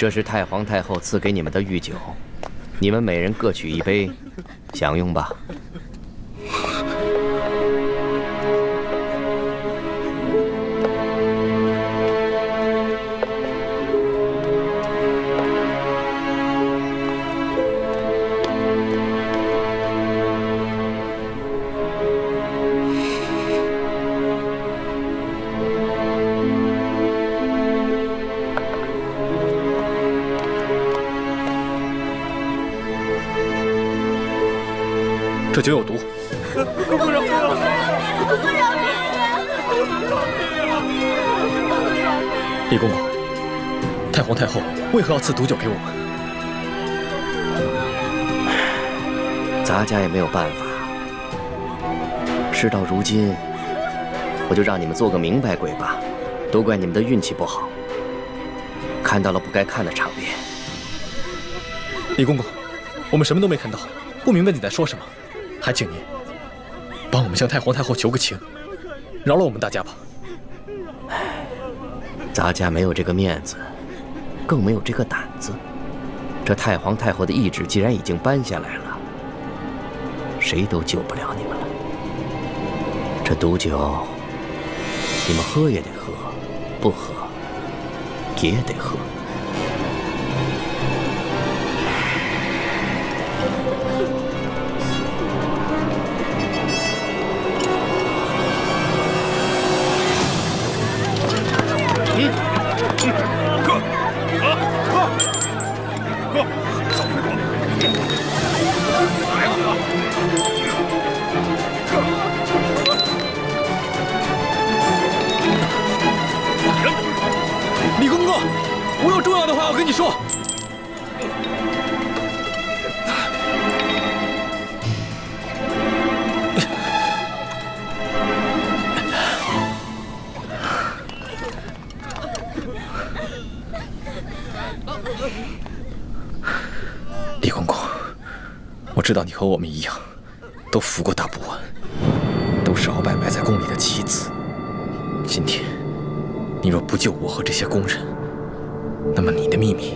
这是太皇太后赐给你们的御酒，你们每人各取一杯，享用吧。这酒有毒。姑姑饶命啊！姑姑饶命李公公，太皇太后为何要赐毒酒给我们？咱家也没有办法。事到如今，我就让你们做个明白鬼吧。都怪你们的运气不好，看到了不该看的场面。李公公，我们什么都没看到，不明白你在说什么。还请您帮我们向太皇太后求个情，饶了我们大家吧。咱家没有这个面子，更没有这个胆子。这太皇太后的懿旨既然已经颁下来了，谁都救不了你们了。这毒酒，你们喝也得喝，不喝也得喝。李公公，我有重要的话要跟你说。李公公，我知道你和我们一样，都服过大补丸，都是鳌拜埋在宫里的棋子。今天，你若不救我和这些宫人，那么你的秘密，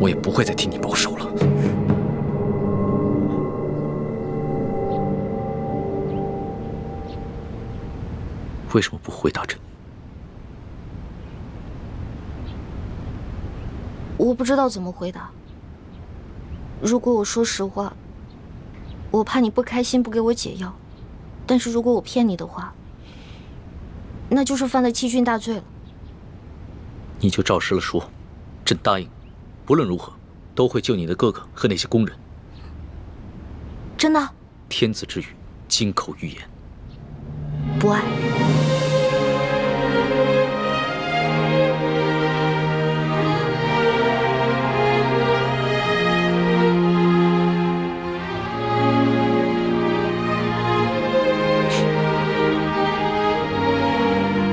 我也不会再替你保守了。为什么不回答朕？我不知道怎么回答。如果我说实话，我怕你不开心，不给我解药；但是如果我骗你的话，那就是犯了欺君大罪了。你就照实了说，朕答应，不论如何，都会救你的哥哥和那些宫人。真的？天子之语，金口玉言。不爱。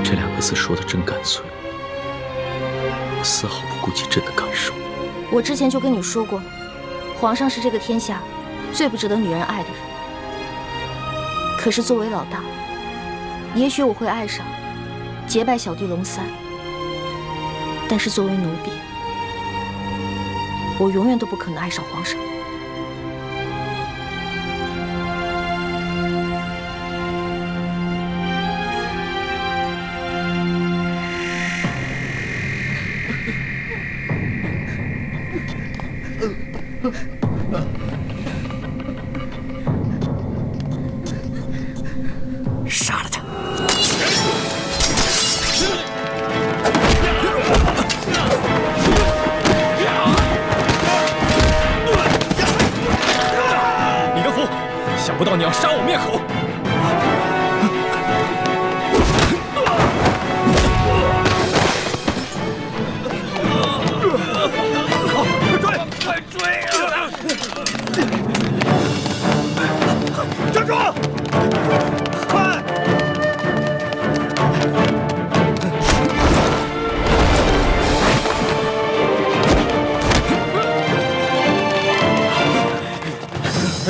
这两个字说的真干脆，丝毫不顾及朕的感受。我之前就跟你说过，皇上是这个天下最不值得女人爱的人。可是作为老大，也许我会爱上结拜小弟龙三，但是作为奴婢，我永远都不可能爱上皇上。杀了他！李德福，想不到你要杀我灭口！快追啊！站住！快！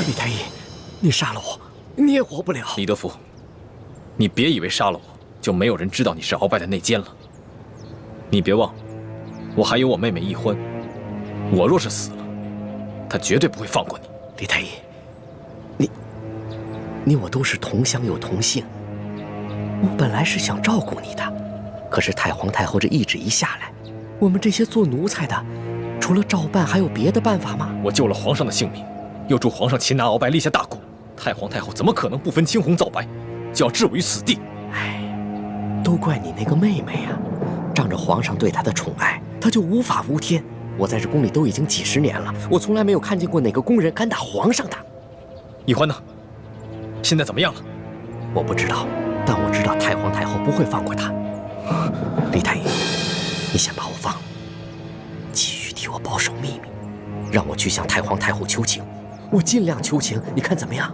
李太医，你杀了我，你也活不了。李德福，你别以为杀了我就没有人知道你是鳌拜的内奸了。你别忘了，我还有我妹妹奕欢。我若是死了，他绝对不会放过你。李太医，你我都是同乡又同姓，我本来是想照顾你的，可是太皇太后这懿旨一下来，我们这些做奴才的，除了照办，还有别的办法吗？我救了皇上的性命，又助皇上擒拿鳌拜，立下大功，太皇太后怎么可能不分青红皂白，就要置我于死地？哎，都怪你那个妹妹啊！仗着皇上对她的宠爱，她就无法无天。我在这宫里都已经几十年了，我从来没有看见过哪个宫人敢打皇上的。奕欢呢？现在怎么样了？我不知道，但我知道太皇太后不会放过他。李太医，你先把我放了，继续替我保守秘密，让我去向太皇太后求情，我尽量求情，你看怎么样？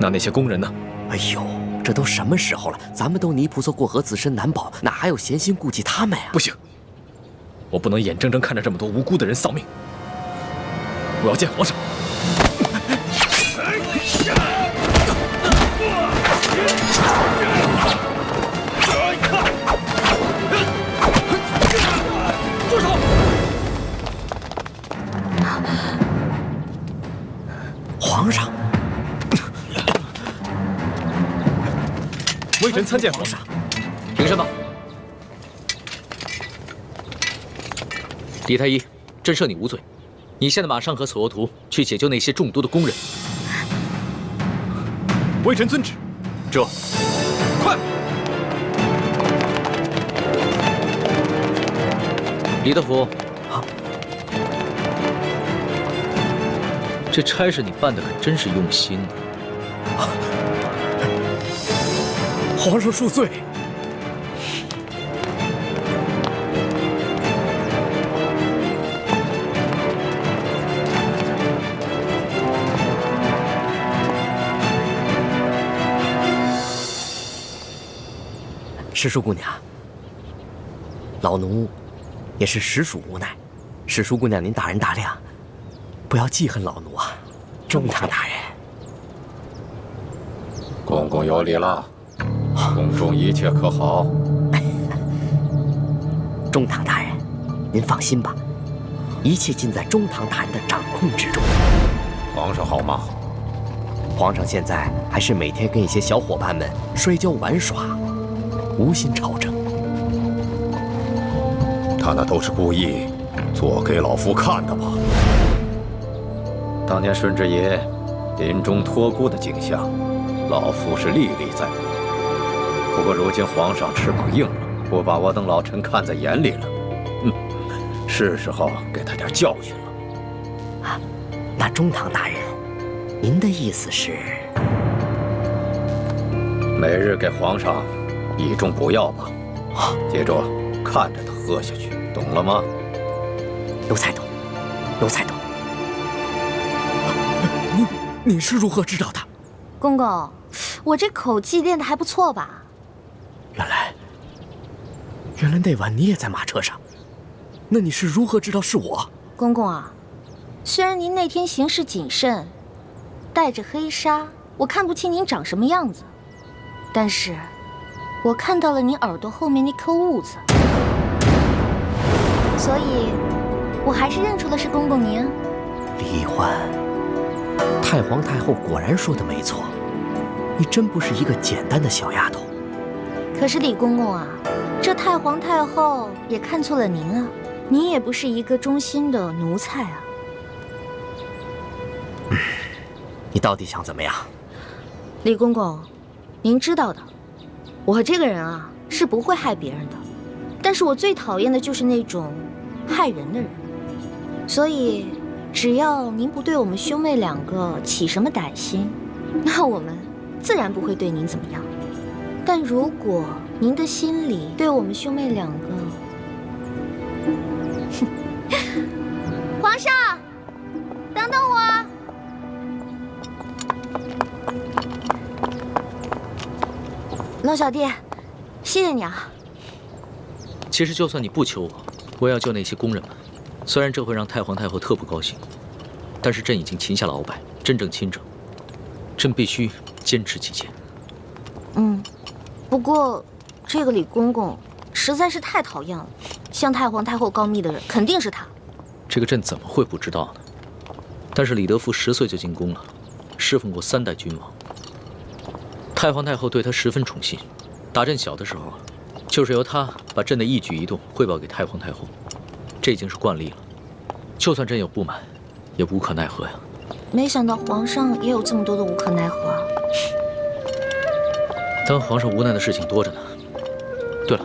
那些宫人呢？哎呦，这都什么时候了？咱们都泥菩萨过河，自身难保，哪还有闲心顾及他们呀？不行，我不能眼睁睁看着这么多无辜的人丧命。我要见皇上。住手！皇上。微臣参见皇上。平身吧。李太医，朕赦你无罪。你现在马上和索额图去解救那些中毒的工人。微臣遵旨。这，快！李德福，这差事你办得可真是用心啊！皇上恕罪。石叔姑娘，老奴也是实属无奈，石叔姑娘您大人大量，不要记恨老奴啊。中堂大人，公公有礼了，宫中一切可好？中堂大人，您放心吧，一切尽在中堂大人的掌控之中。皇上好吗？皇上现在还是每天跟一些小伙伴们摔跤玩耍，无心朝政。他那都是故意做给老夫看的吧？当年顺治爷临终托孤的景象，老夫是历历在目。不过如今皇上翅膀硬了，不把我等老臣看在眼里了，是时候给他点教训了。啊，那中堂大人，您的意思是？每日给皇上一盅补药吧，接着看着他喝下去，懂了吗？奴才懂，奴才懂。你是如何知道的？公公，我这口技练得还不错吧？原来那晚你也在马车上，那你是如何知道是我？公公啊，虽然您那天行事谨慎，带着黑纱，我看不清您长什么样子，但是我看到了你耳朵后面那颗痦子，所以我还是认出了是公公您。李欢，太皇太后果然说的没错，你真不是一个简单的小丫头。可是李公公啊，这太皇太后也看错了您啊，您也不是一个忠心的奴才啊。你到底想怎么样？李公公，您知道的，我这个人啊是不会害别人的，但是我最讨厌的就是那种害人的人，所以只要您不对我们兄妹两个起什么歹心，那我们自然不会对您怎么样。但如果您的心里对我们兄妹两个，皇上，等等我。龙小弟，谢谢你啊。其实就算你不求我，我也要救那些工人们。虽然这会让太皇太后特不高兴，但是朕已经擒下了鳌拜，真正亲政，朕必须坚持己见。不过这个李公公实在是太讨厌了，向太皇太后告密的人肯定是他。这个朕怎么会不知道呢？但是李德福10岁就进宫了，侍奉过3代君王。太皇太后对他十分宠信，打朕小的时候，就是由他把朕的一举一动汇报给太皇太后，这已经是惯例了。就算朕有不满，也无可奈何呀。没想到皇上也有这么多的无可奈何啊！当皇上无奈的事情多着呢。对了，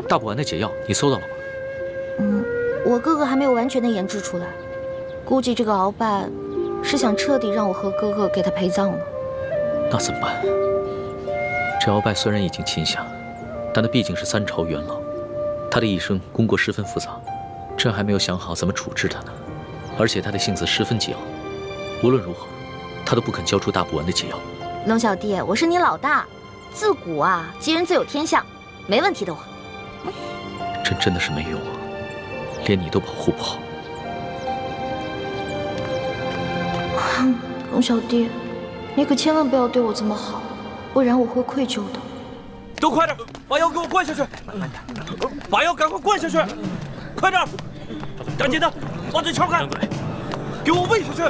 大补丸的解药你搜到了吗？我哥哥还没有完全的研制出来，估计这个鳌拜是想彻底让我和哥哥给他陪葬了。那怎么办？这鳌拜虽然已经亲下，但他毕竟是3朝元老，他的一生功过十分复杂，朕还没有想好怎么处置他呢。而且他的性子十分桀骜，无论如何，他都不肯交出大补丸的解药。龙小弟，我是你老大，自古啊，吉人自有天相，没问题的我。朕真的是没用啊，连你都保护不好。龙小弟，你可千万不要对我这么好，不然我会愧疚的。都快点，把药给我灌下去！把药赶快灌下去！快点，赶紧的，把嘴撬开，给我喂下去！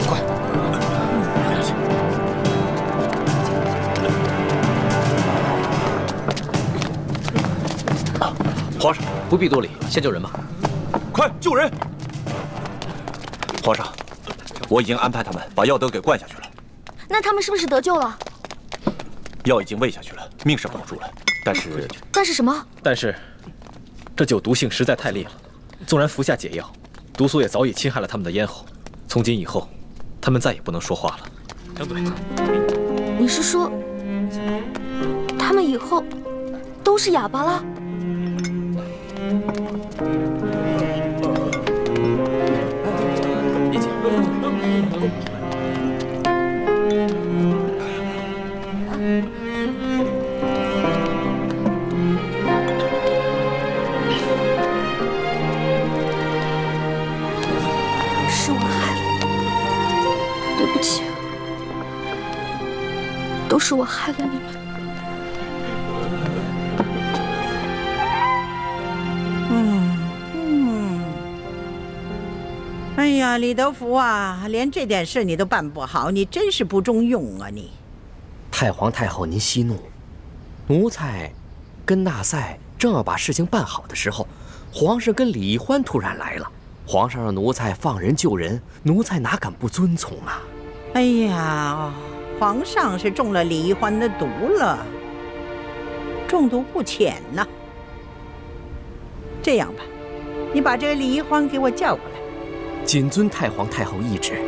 快！皇上不必多礼，先救人吧。快救人！皇上，我已经安排他们把药都给灌下去了。那他们是不是得救了？药已经喂下去了，命是保住了，但是……但是什么？但是，这酒毒性实在太烈了，纵然服下解药，毒素也早已侵害了他们的咽喉。从今以后，他们再也不能说话了。张嘴！你是说，他们以后都是哑巴了？是我害了，对不起，都是我害了你们。哎呀，李德福啊，连这点事你都办不好，你真是不中用啊你！太皇太后，您息怒，奴才跟纳赛正要把事情办好的时候，皇上跟李易欢突然来了。皇上让奴才放人救人，奴才哪敢不遵从啊？哎呀，皇上是中了李易欢的毒了，中毒不浅呐。这样吧，你把这个李易欢给我叫过来。谨遵太皇太后懿旨。